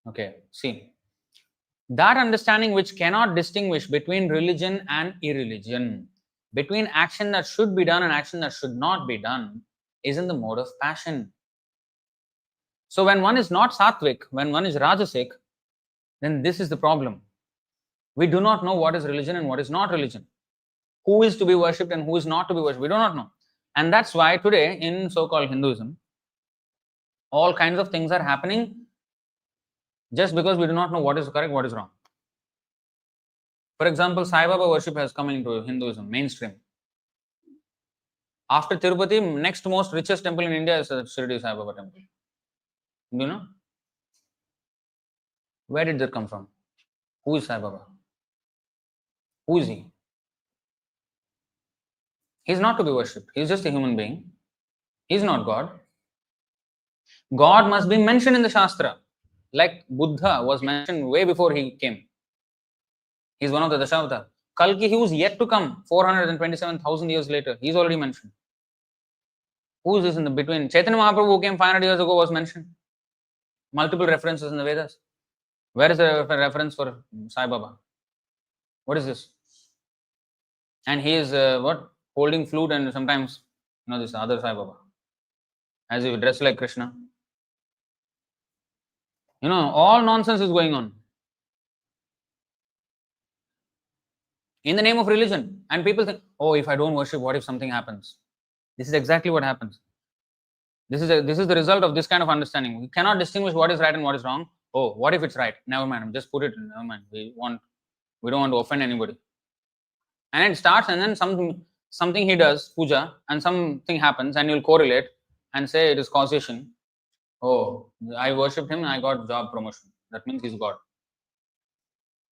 Okay, see. That understanding which cannot distinguish between religion and irreligion, between action that should be done and action that should not be done, is in the mode of passion. So when one is not sattvic, when one is rajasic, then this is the problem. We do not know what is religion and what is not religion. Who is to be worshipped and who is not to be worshipped. We do not know. And that's why today in so-called Hinduism, all kinds of things are happening just because we do not know what is correct, what is wrong. For example, Sai Baba worship has come into Hinduism, mainstream. After Tirupati, next most richest temple in India is Shirdi Sai Baba temple. Do you know? Where did that come from? Who is Sai Baba? Who is he? He is not to be worshipped. He is just a human being. He is not God. God must be mentioned in the Shastra. Like Buddha was mentioned way before he came. He is one of the Dashavatara. Kalki, he was yet to come 427,000 years later. He is already mentioned. Who is this in the between? Chaitanya Mahaprabhu, who came 500 years ago, was mentioned. Multiple references in the Vedas. Where is the reference for Sai Baba? What is this? And he is what? Holding flute and sometimes, this other Sai Baba. As if dressed like Krishna. All nonsense is going on. In the name of religion. And people think, oh, if I don't worship, what if something happens? This is exactly what happens. This is the result of this kind of understanding. We cannot distinguish what is right and what is wrong. Oh, what if it's right? Never mind. Just put it. Never mind. We don't want to offend anybody. And it starts, and then something he does puja, and something happens, and you'll correlate and say it is causation. Oh, I worshipped him and I got job promotion. That means he's God.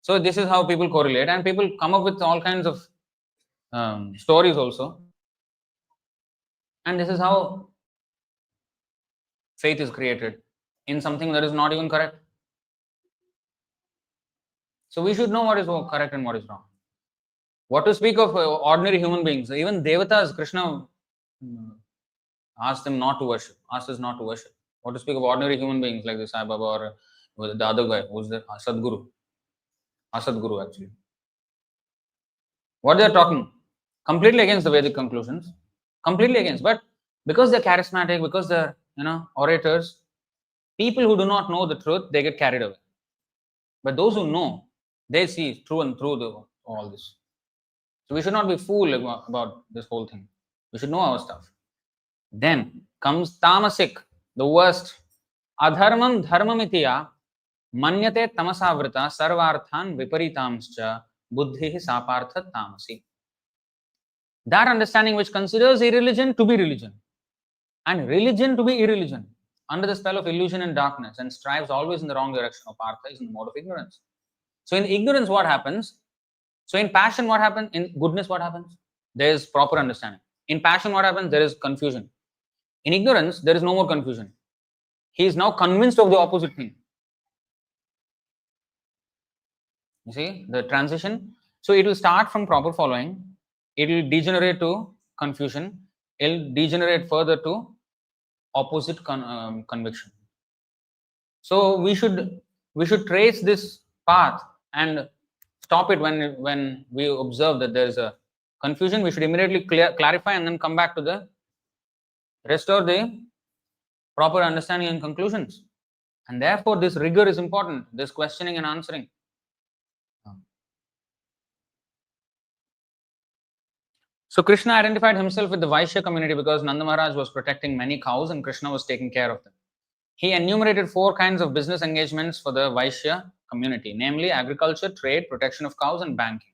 So this is how people correlate, and people come up with all kinds of stories also. And this is how faith is created in something that is not even correct. So we should know what is correct and what is wrong. What to speak of ordinary human beings? Even devatas, Krishna asked them not to worship, asked us not to worship. What to speak of ordinary human beings like the Sai Baba or the other guy, who's the Sadguru? Asadguru actually. What they are talking? Completely against the Vedic conclusions. Completely against. But because they're charismatic, because they're orators, people who do not know the truth, they get carried away. But those who know, they see through and through all this. So we should not be fooled about this whole thing. We should know our stuff. Then comes tamasic, the worst. Adharmam dharmamitiya manyate tamasavrita sarvarthan viparitamscha buddhi sapartha tamasi. That understanding which considers irreligion to be religion and religion to be irreligion under the spell of illusion and darkness and strives always in the wrong direction of partha is in the mode of ignorance. So in ignorance what happens? So in passion what happens? In goodness what happens? There is proper understanding. In passion what happens? There is confusion. In ignorance there is no more confusion. He is now convinced of the opposite thing. You see the transition? So it will start from proper following. It will degenerate to confusion. It will degenerate further to opposite conviction. So we should trace this path and stop it when we observe that there is a confusion. We should immediately clarify and then come back to restore the proper understanding and conclusions. And therefore this rigor is important, this questioning and answering. So Krishna identified himself with the Vaishya community because Nanda Maharaj was protecting many cows and Krishna was taking care of them. He enumerated 4 kinds of business engagements for the Vaishya community, namely agriculture, trade, protection of cows and banking.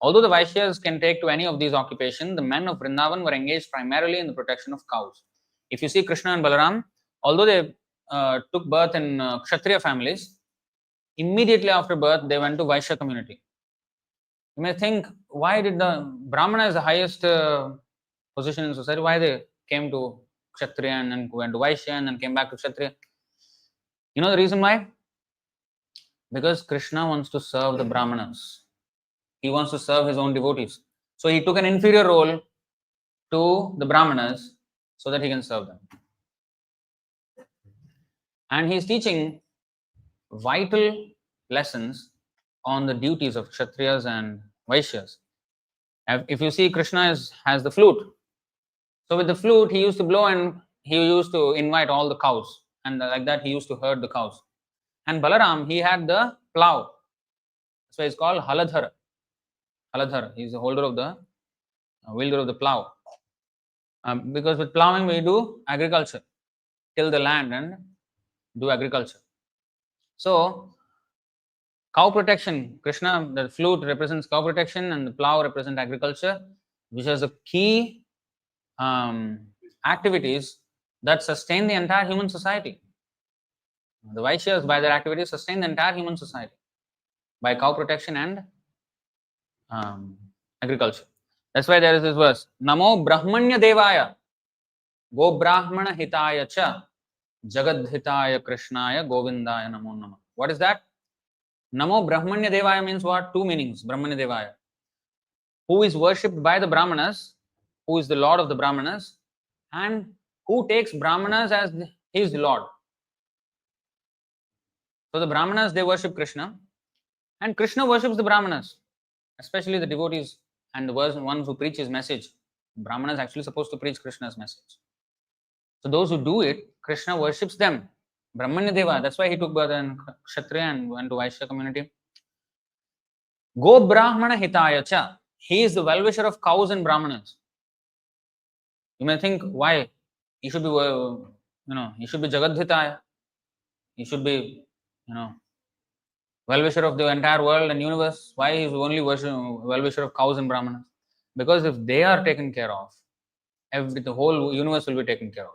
Although the Vaishyas can take to any of these occupations, the men of Vrindavan were engaged primarily in the protection of cows. If you see Krishna and Balaram, although they took birth in Kshatriya families, immediately after birth they went to Vaishya community. You may think, why did the Brahmana is the highest position in society, why they came to Kshatriya and then went to Vaishya and then came back to Kshatriya. You know the reason why? Because Krishna wants to serve the Brahmanas. He wants to serve his own devotees. So he took an inferior role to the Brahmanas so that he can serve them. And he is teaching vital lessons on the duties of Kshatriyas and Vaishyas. If you see, Krishna has the flute. So with the flute, he used to blow and he used to invite all the cows. And like that, he used to herd the cows. And Balaram, he had the plow. So it's called Haladhara. Haladhara, he is the holder of the wielder of the plow. Because with plowing, we do agriculture, till the land and do agriculture. So, cow protection, Krishna, the flute represents cow protection and the plow represents agriculture, which is the key activities that sustain the entire human society. The Vaishyas, by their activities, sustain the entire human society by cow protection and agriculture. That's why there is this verse, Namo Brahmanya Devaya, Go Brahmana Hitaya Cha, Jagad Hitaya Krishnaya, Govindaya Namo Nama. What is that? Namo Brahmanya Devaya means what? Two meanings, Brahmanya Devaya. Who is worshipped by the Brahmanas, who is the Lord of the Brahmanas, and who takes Brahmanas as his Lord. So the Brahmanas, they worship Krishna, and Krishna worships the Brahmanas, especially the devotees and the ones who preach his message. Brahmana is actually supposed to preach Krishna's message. So those who do it, Krishna worships them. Brahmanya Deva, that's why he took birth in Kshatriya and went to Vaishya community. Go Brahmana Hitaya Cha. He is the well-wisher of cows and Brahmanas. You may think, why? He should be, he should be Jagad Hitaya. He should be, well-wisher of the entire world and universe. Why he is only well-wisher of cows and Brahmanas? Because if they are taken care of, the whole universe will be taken care of.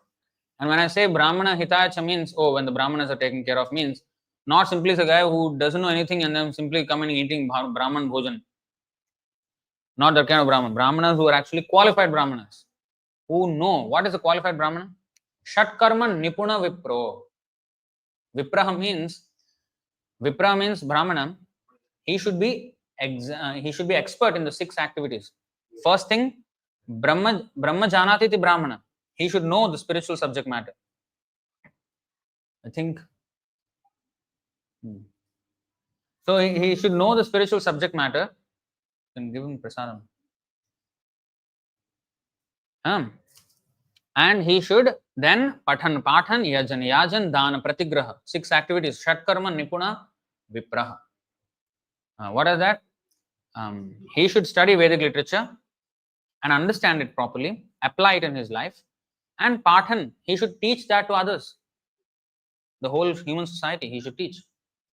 And when I say Brahmana Hitayacha means, when the Brahmanas are taken care of, means not simply a guy who doesn't know anything and then simply come and eating Brahman Bhojan. Not that kind of Brahman. Brahmanas who are actually qualified Brahmanas, who know. What is a qualified Brahmana? Shatkarma Nipuna Vipro. Vipra means Brahmana. He should be expert in the 6 activities. First thing, Brahma Janati ti Brahmana. He should know the spiritual subject matter. I think. So he should know the spiritual subject matter. You can give him prasadam. And he should then Pathan, Yajan, Dana, Pratigraha. 6 activities. Shatkarma, Nipuna, Vipraha. What is that? He should study Vedic literature and understand it properly, apply it in his life, and Pathan, he should teach that to others. The whole human society, he should teach.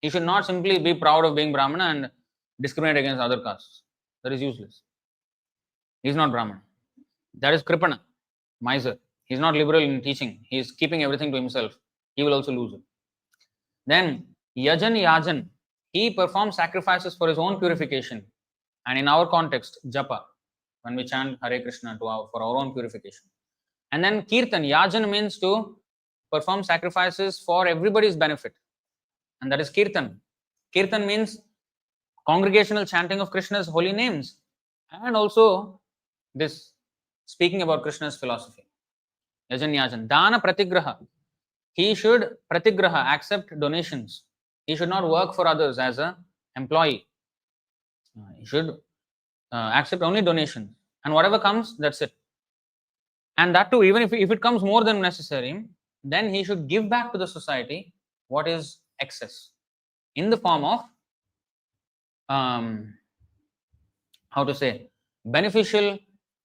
He should not simply be proud of being Brahmana and discriminate against other castes. That is useless. He is not Brahmana. That is Kripana, miser. He is not liberal in teaching. He is keeping everything to himself. He will also lose it. Then, Yajan, he performs sacrifices for his own purification. And in our context, Japa, when we chant Hare Krishna for our own purification. And then Kirtan, Yajan means to perform sacrifices for everybody's benefit. And that is Kirtan. Kirtan means congregational chanting of Krishna's holy names. And also this speaking about Krishna's philosophy. Yajan. Dana Pratigraha. He should accept donations. He should not work for others as an employee. He should accept only donations. And whatever comes, that's it. And that too, even if it comes more than necessary, then he should give back to the society what is excess in the form of, beneficial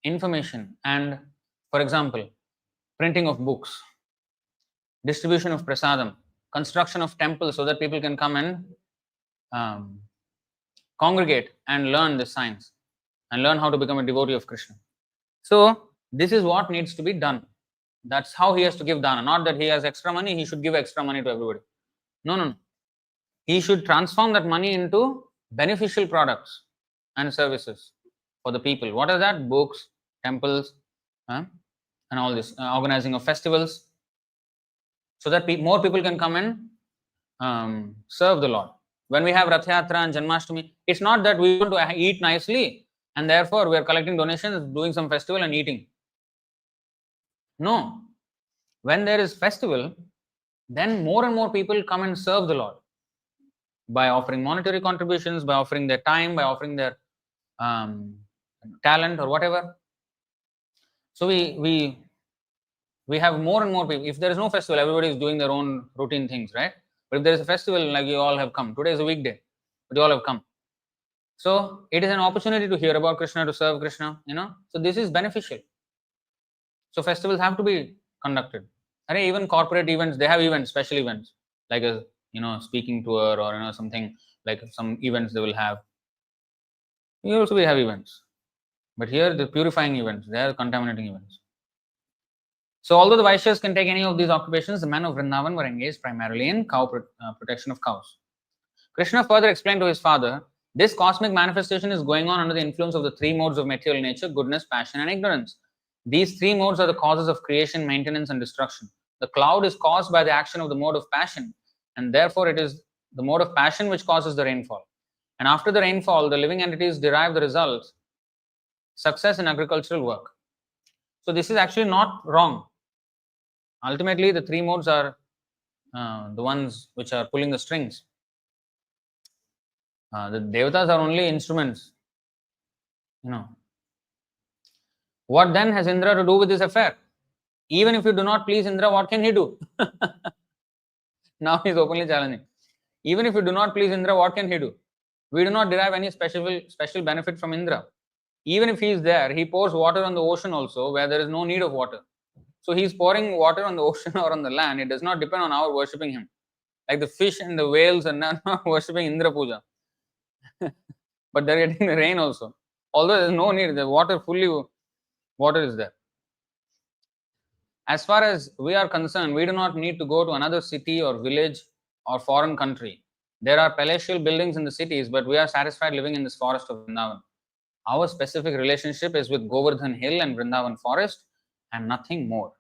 information and, for example, printing of books, distribution of prasadam, construction of temples so that people can come and congregate and learn the science and learn how to become a devotee of Krishna. So, this is what needs to be done. That's how he has to give dana. Not that he has extra money, he should give extra money to everybody. No. He should transform that money into beneficial products and services for the people. What are that? Books, temples, and all this organizing of festivals, so that more people can come and serve the Lord. When we have Rath Yatra and Janmashtami, it's not that we want to eat nicely and therefore we are collecting donations, doing some festival and eating. No. When there is festival, then more and more people come and serve the Lord by offering monetary contributions, by offering their time, by offering their talent or whatever. So we have more and more people. If there is no festival, everybody is doing their own routine things, right? But if there is a festival, like you all have come, today is a weekday, but you all have come. So it is an opportunity to hear about Krishna, to serve Krishna, So this is beneficial. So festivals have to be conducted. And even corporate events, they have events, special events, like a speaking tour or something like some events they will have. Here also we have events, but here the purifying events, they are contaminating events. So although the Vaishyas can take any of these occupations, the men of Vrindavan were engaged primarily in protection of cows. Krishna further explained to his father, this cosmic manifestation is going on under the influence of the three modes of material nature: goodness, passion, and ignorance. These three modes are the causes of creation, maintenance, and destruction. The cloud is caused by the action of the mode of passion, and therefore it is the mode of passion which causes the rainfall. And after the rainfall, the living entities derive the results, success in agricultural work. So this is actually not wrong. Ultimately, the three modes are the ones which are pulling the strings. The devatas are only instruments. What then has Indra to do with this affair? Even if you do not please Indra, what can he do? Now he is openly challenging. Even if you do not please Indra, what can he do? We do not derive any special benefit from Indra. Even if he is there, he pours water on the ocean also, where there is no need of water. So he is pouring water on the ocean or on the land. It does not depend on our worshipping him. Like the fish and the whales are not worshipping Indra Puja. But they are getting the rain also. Although there is no need, the water is there. As far as we are concerned, we do not need to go to another city or village or foreign country. There are palatial buildings in the cities, but we are satisfied living in this forest of Vrindavan. Our specific relationship is with Govardhan Hill and Vrindavan forest and nothing more.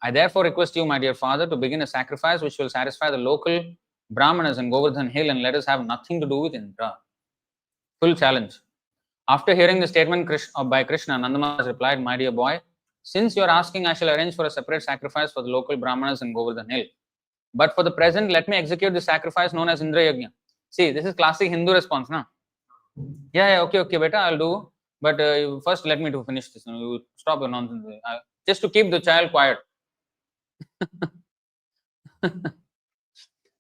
I therefore request you, my dear father, to begin a sacrifice which will satisfy the local Brahmanas in Govardhan Hill and let us have nothing to do with Indra. Full challenge. After hearing the statement by Krishna, Nanda Maharaj replied, my dear boy, since you are asking, I shall arrange for a separate sacrifice for the local Brahmanas in Govardhan Hill. But for the present, let me execute the sacrifice known as Indra Yajna. See, this is classic Hindu response, no? Yeah, okay, beta, I'll do. But first, let me to finish this. You stop your nonsense. Just to keep the child quiet.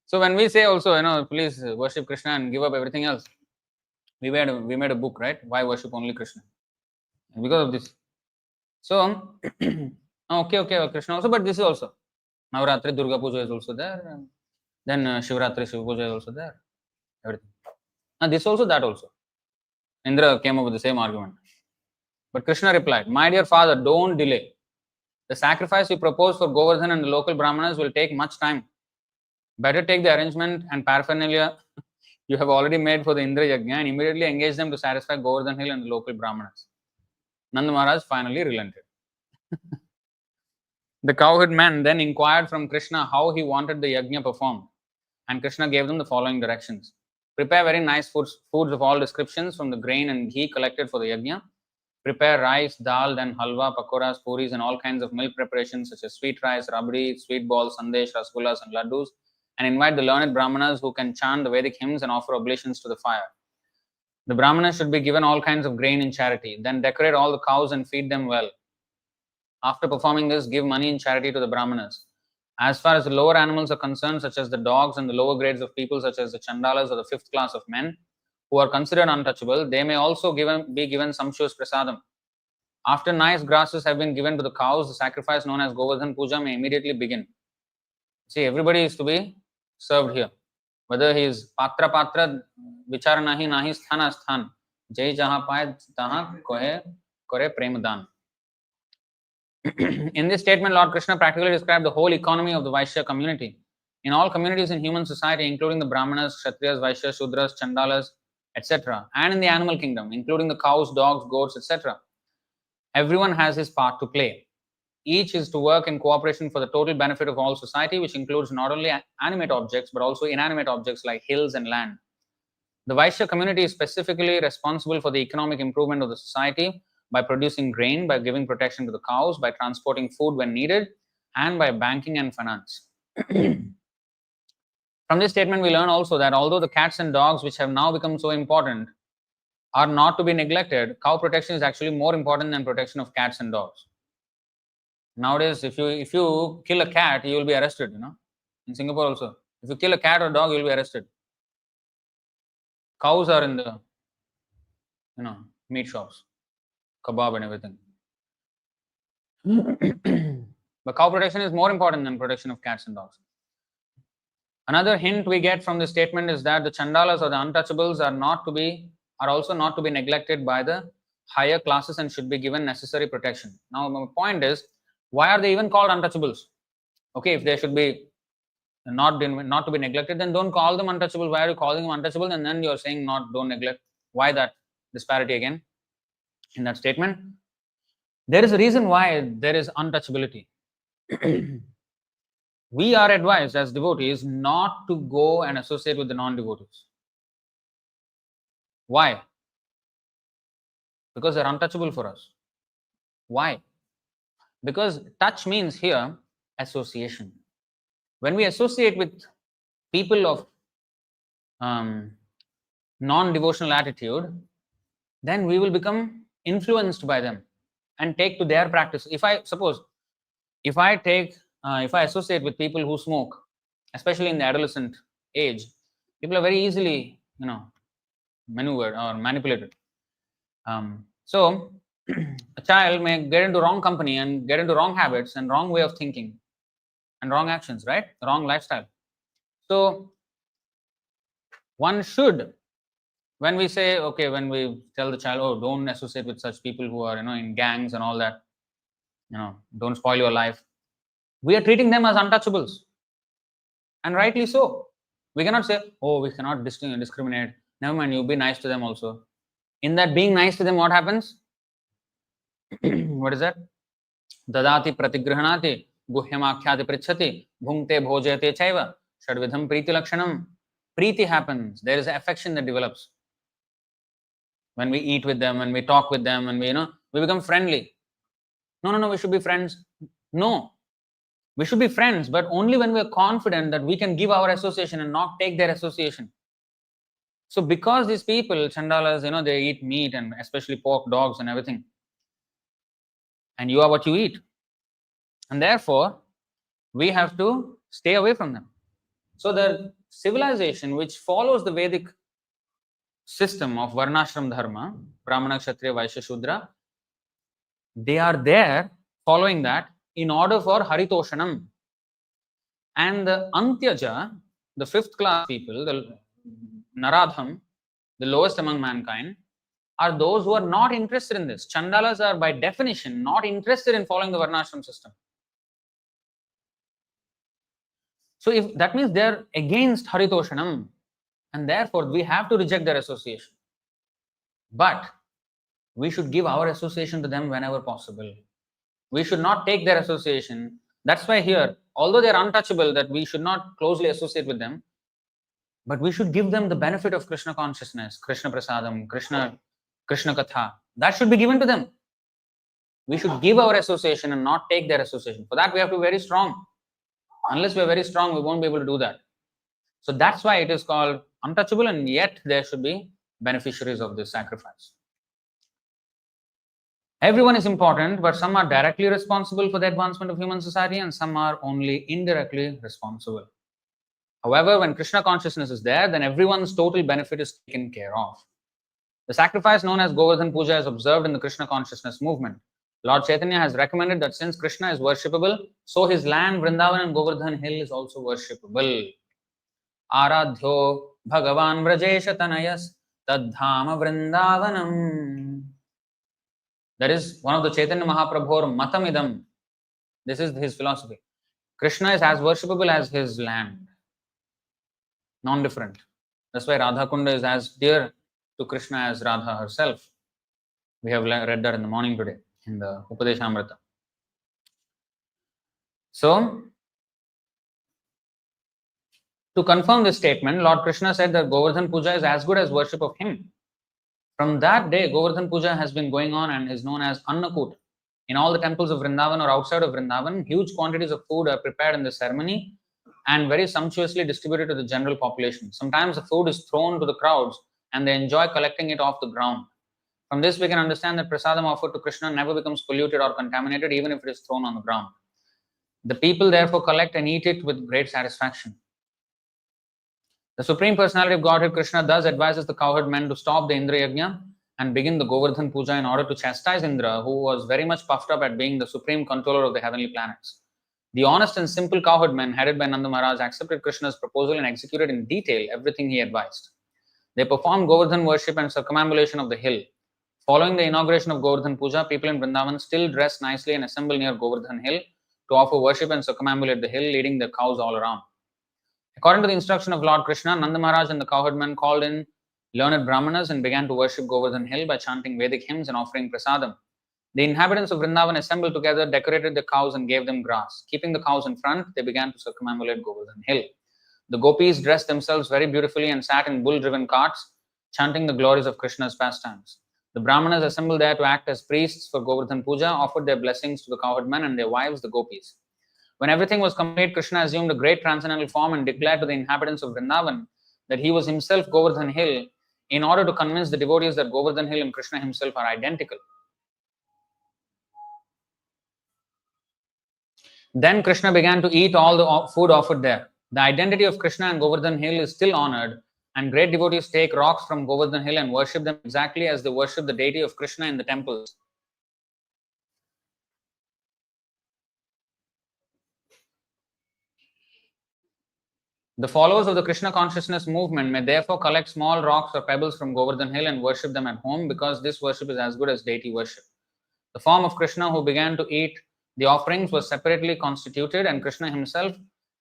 So when we say also, please worship Krishna and give up everything else. We made a book, right? Why worship only Krishna? And because of this. So, okay, Krishna also, but this is also. Navratri, Durga Puja is also there. Then Shivratri, Shiva Puja is also there. Everything. And this also, that also. Indra came up with the same argument. But Krishna replied, my dear father, don't delay. The sacrifice you propose for Govardhan and the local Brahmanas will take much time. Better take the arrangement and paraphernalia you have already made for the Indra Yajna and immediately engage them to satisfy Govardhan Hill and the local Brahmanas. Nanda Maharaj finally relented. The cowherd men then inquired from Krishna how he wanted the yajna performed, and Krishna gave them the following directions. Prepare very nice foods of all descriptions from the grain and ghee collected for the yajna. Prepare rice, dal, then halwa, pakoras, puris, and all kinds of milk preparations such as sweet rice, rabdi, sweet balls, sandesh, rasgullas, and laddus, and invite the learned Brahmanas who can chant the Vedic hymns and offer oblations to the fire. The Brahmanas should be given all kinds of grain in charity. Then decorate all the cows and feed them well. After performing this, give money in charity to the Brahmanas. As far as the lower animals are concerned, such as the dogs and the lower grades of people, such as the Chandalas or the fifth class of men, who are considered untouchable, they may also be given sumptuous prasadam. After nice grasses have been given to the cows, the sacrifice known as Govardhana-pūjā may immediately begin. See, everybody is to be served here. Whether he is patra, vichar nahi sthana sthan, jai jaha paye taha kore premadan. In this statement, Lord Krishna practically described the whole economy of the Vaishya community. In all communities in human society, including the Brahmanas, Kshatriyas, Vaishyas, Shudras, Chandalas, etc., and in the animal kingdom, including the cows, dogs, goats, etc., Everyone has his part to play. Each is to work in cooperation for the total benefit of all society, which includes not only animate objects but also inanimate objects like hills and land. The Vaishya community is specifically responsible for the economic improvement of the society by producing grain, by giving protection to the cows, by transporting food when needed, and by banking and finance. From this statement, we learn also that although the cats and dogs, which have now become so important, are not to be neglected, cow protection is actually more important than protection of cats and dogs. Nowadays, if you kill a cat, you will be arrested. In Singapore also, if you kill a cat or dog, you will be arrested. Cows are in the meat shops, kebab and everything. But cow protection is more important than protection of cats and dogs. Another hint we get from this statement is that the chandalas or the untouchables are also not to be neglected by the higher classes and should be given necessary protection. Now, my point is, why are they even called untouchables? Okay, if they should be not to be neglected, then don't call them untouchables. Why are you calling them untouchables? And then you are saying don't neglect. Why that disparity again in that statement? There is a reason why there is untouchability. We are advised as devotees not to go and associate with the non-devotees. Why? Because they're untouchable for us. Why? Because touch means here association. When we associate with people of non-devotional attitude, then we will become influenced by them and take to their practice. If I associate with people who smoke, especially in the adolescent age, people are very easily, maneuvered or manipulated. So a child may get into wrong company and get into wrong habits and wrong way of thinking and wrong actions, right? Wrong lifestyle. So one should, when we tell the child, oh, don't associate with such people who are, in gangs and all that, don't spoil your life. We are treating them as untouchables. And rightly so. We cannot say, oh, we cannot discriminate. Never mind, you be nice to them also. In that being nice to them, what happens? What is that? Dadati pratigrihanati guhyamakhyati prichhati bhungte bhojayate chaiva shadvidham priti lakshanam. Preeti happens. There is affection that develops. When we eat with them, when we talk with them, and we become friendly. No, we should be friends. No. We should be friends, but only when we are confident that we can give our association and not take their association. So because these people, chandalas, they eat meat and especially pork, dogs and everything. And you are what you eat. And therefore, we have to stay away from them. So the civilization which follows the Vedic system of Varnashram Dharma, Brahmana, Kshatriya, Vaishya, Shudra, they are there following that in order for Haritoshanam. And the Antyaja, the fifth class people, the Naradham, the lowest among mankind, are those who are not interested in this. Chandalas are by definition not interested in following the Varnashram system. So if that means they are against Haritoshanam, and therefore we have to reject their association. But we should give our association to them whenever possible. We should not take their association. That's why here, although they are untouchable, that we should not closely associate with them, but we should give them the benefit of Krishna consciousness, Krishna prasadam, Krishna katha. That should be given to them. We should give our association and not take their association. For that, we have to be very strong. Unless we are very strong, we won't be able to do that. So that's why it is called untouchable, and yet there should be beneficiaries of this sacrifice. Everyone is important, but some are directly responsible for the advancement of human society and some are only indirectly responsible. However, when Krishna consciousness is there, then everyone's total benefit is taken care of. The sacrifice known as Govardhana-pūjā is observed in the Krishna consciousness movement. Lord Chaitanya has recommended that since Krishna is worshipable, so his land Vrindavan and Govardhan hill is also worshipable. Aradhyo Bhagavan Vrajesha Tanayas Tadhama Vrindavanam. That is one of the Chaitanya Mahaprabhu's matamidam. This is his philosophy. Krishna is as worshipable as his land. Non-different. That's why Radha Kunda is as dear to Krishna as Radha herself. We have read that in the morning today. in the Upadeshamrita. So, to confirm this statement, Lord Krishna said that Govardhana-pūjā is as good as worship of him. From that day, Govardhana-pūjā has been going on and is known as Annakut. In all the temples of Vrindavan or outside of Vrindavan, huge quantities of food are prepared in the ceremony and very sumptuously distributed to the general population. Sometimes the food is thrown to the crowds and they enjoy collecting it off the ground. From this, we can understand that prasadam offered to Krishna never becomes polluted or contaminated, even if it is thrown on the ground. The people therefore collect and eat it with great satisfaction. The Supreme Personality of Godhead Krishna thus advises the cowherd men to stop the Indra Yajna and begin the Govardhana-pūjā in order to chastise Indra, who was very much puffed up at being the supreme controller of the heavenly planets. The honest and simple cowherd men, headed by Nanda Maharaj, accepted Krishna's proposal and executed in detail everything he advised. They performed Govardhan worship and circumambulation of the hill. Following the inauguration of Govardhana-pūjā, people in Vrindavan still dress nicely and assemble near Govardhan hill to offer worship and circumambulate the hill, leading the cows all around. According to the instruction of Lord Krishna, Nanda Maharaj and the cowherd men called in learned Brahmanas and began to worship Govardhan hill by chanting Vedic hymns and offering prasadam. The inhabitants of Vrindavan assembled together, decorated the cows and gave them grass. Keeping the cows in front, they began to circumambulate Govardhan hill. The gopis dressed themselves very beautifully and sat in bull-driven carts, chanting the glories of Krishna's pastimes. The Brahmanas assembled there to act as priests for Govardhana-pūjā, offered their blessings to the cowherd men and their wives, the gopis. When everything was complete, Krishna assumed a great transcendental form and declared to the inhabitants of Vrindavan that he was himself Govardhan hill, in order to convince the devotees that Govardhan hill and Krishna himself are identical. Then Krishna began to eat all the food offered there. The identity of Krishna and Govardhan hill is still honored, and great devotees take rocks from Govardhan hill and worship them exactly as they worship the deity of Krishna in the temples. The followers of the Krishna consciousness movement may therefore collect small rocks or pebbles from Govardhan hill and worship them at home, because this worship is as good as deity worship. The form of Krishna who began to eat the offerings was separately constituted, and Krishna himself,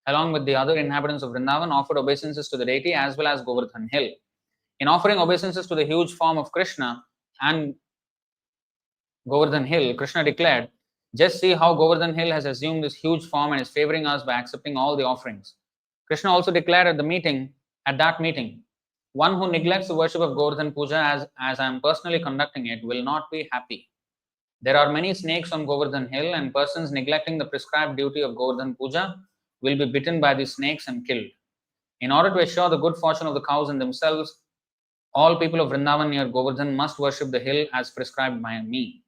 along with the other inhabitants of Vrindavan, offered obeisances to the deity as well as Govardhan hill. In offering obeisances to the huge form of Krishna and Govardhan hill, Krishna declared, "Just see how Govardhan hill has assumed this huge form and is favoring us by accepting all the offerings." Krishna also declared at that meeting, "One who neglects the worship of Govardhana-pūjā as I am personally conducting it will not be happy. There are many snakes on Govardhan hill, and persons neglecting the prescribed duty of Govardhana-pūjā will be bitten by these snakes and killed. In order to assure the good fortune of the cows and themselves, all people of Vrindavan near Govardhan must worship the hill as prescribed by me."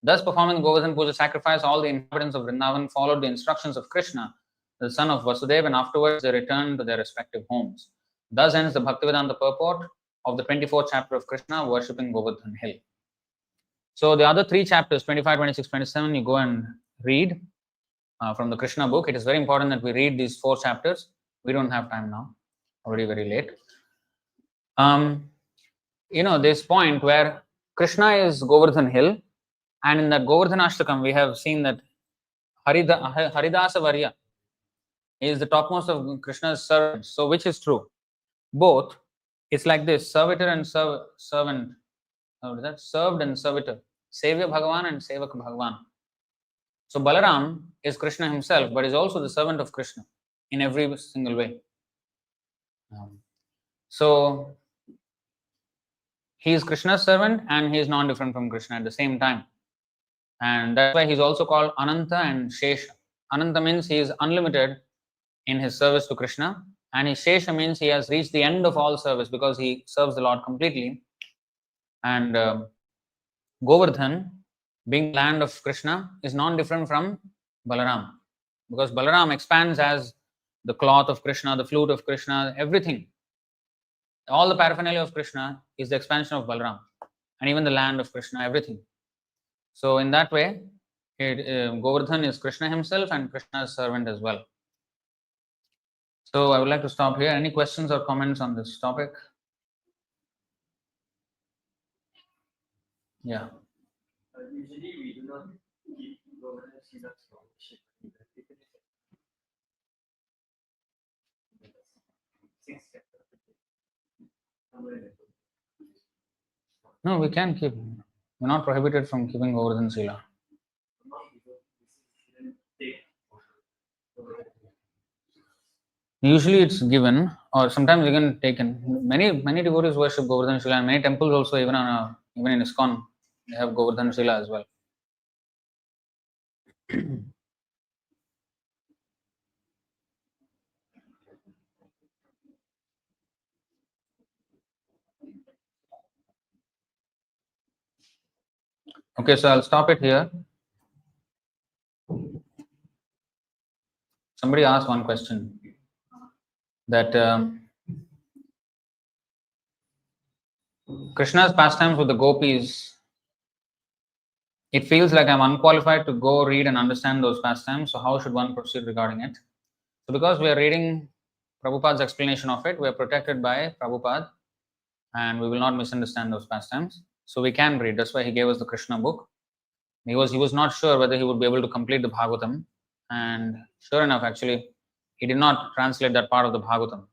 Thus, performing the Govardhana-pūjā sacrifice, all the inhabitants of Vrindavan followed the instructions of Krishna, the son of Vasudeva, and afterwards they returned to their respective homes. Thus ends the Bhaktivedanta purport of the 24th chapter of Krishna, worshipping Govardhan hill. So the other three chapters, 25, 26, 27, you go and read from the Krishna book. It is very important that we read these 4 chapters. We don't have time now, already very late. This point where Krishna is Govardhan hill, and in that Govardhanashtakam we have seen that Haridasa Varya is the topmost of Krishna's servants. So which is true? Both. It's like this: servitor and servant. Served and servitor. Sevya Bhagavan and Sevak Bhagavan. So Balaram is Krishna himself, but is also the servant of Krishna in every single way. So he is Krishna's servant and he is non-different from Krishna at the same time. And that's why he is also called Ananta and Shesha. Ananta means he is unlimited in his service to Krishna, and his Shesha means he has reached the end of all service because he serves the Lord completely. And Govardhan, being the land of Krishna, is non-different from Balaram, because Balaram expands as the cloth of Krishna, the flute of Krishna, everything. All the paraphernalia of Krishna is the expansion of Balaram, and even the land of Krishna, everything. So in that way, Govardhan is Krishna himself and Krishna's servant as well. So I would like to stop here. Any questions or comments on this topic? Yeah. Usually we do not give governance in that scholarship. No, we can keep. We're not prohibited from keeping Govardhan Sila. Usually it's given, or sometimes again taken. Many devotees worship Govardhan Shila, and many temples also, even in ISKCON, they have Govardhan Shila as well. Okay, so I'll stop it here. Somebody asked one question that Krishna's pastimes with the gopis, it feels like I'm unqualified to go read and understand those pastimes. So how should one proceed regarding it? So because we are reading Prabhupada's explanation of it, we are protected by Prabhupada and we will not misunderstand those pastimes. So we can read. That's why he gave us the Krishna book. He was not sure whether he would be able to complete the Bhagavatam, and sure enough, actually, he did not translate that part of the Bhagavatam.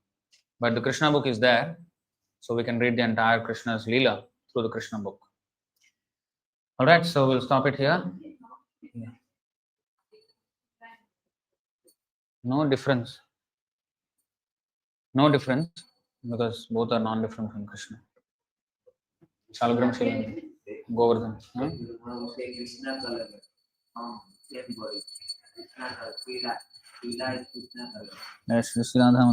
But the Krishna book is there, so we can read the entire Krishna's Leela through the Krishna book. Alright, so we'll stop it here. Yeah. No difference. No difference, because both are non-different from Krishna. Shalagram Shila, Govardhan. Huh? Krishna color. Same body. Krishna color. Pila is Krishna color. Yes, this is Radha.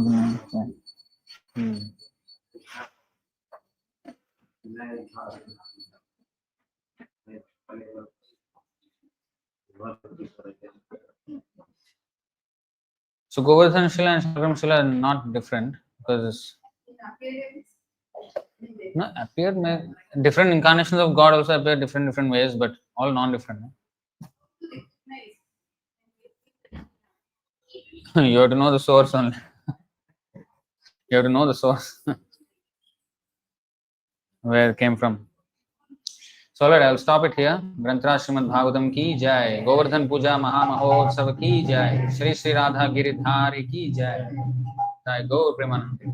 So Govardhan Shila and Shalagram Shila are not different because different incarnations of God also appear different ways, but all non-different. You have to know the source only. You have to know the source where it came from. So alright, I'll stop it here. Granthra Srimad Bhagavatam ki jai. Govardhan-pūjā Mahamahotsav ki jai. Shri Shri Radha Giridhari ki jai. Jai Gaur Premanandi.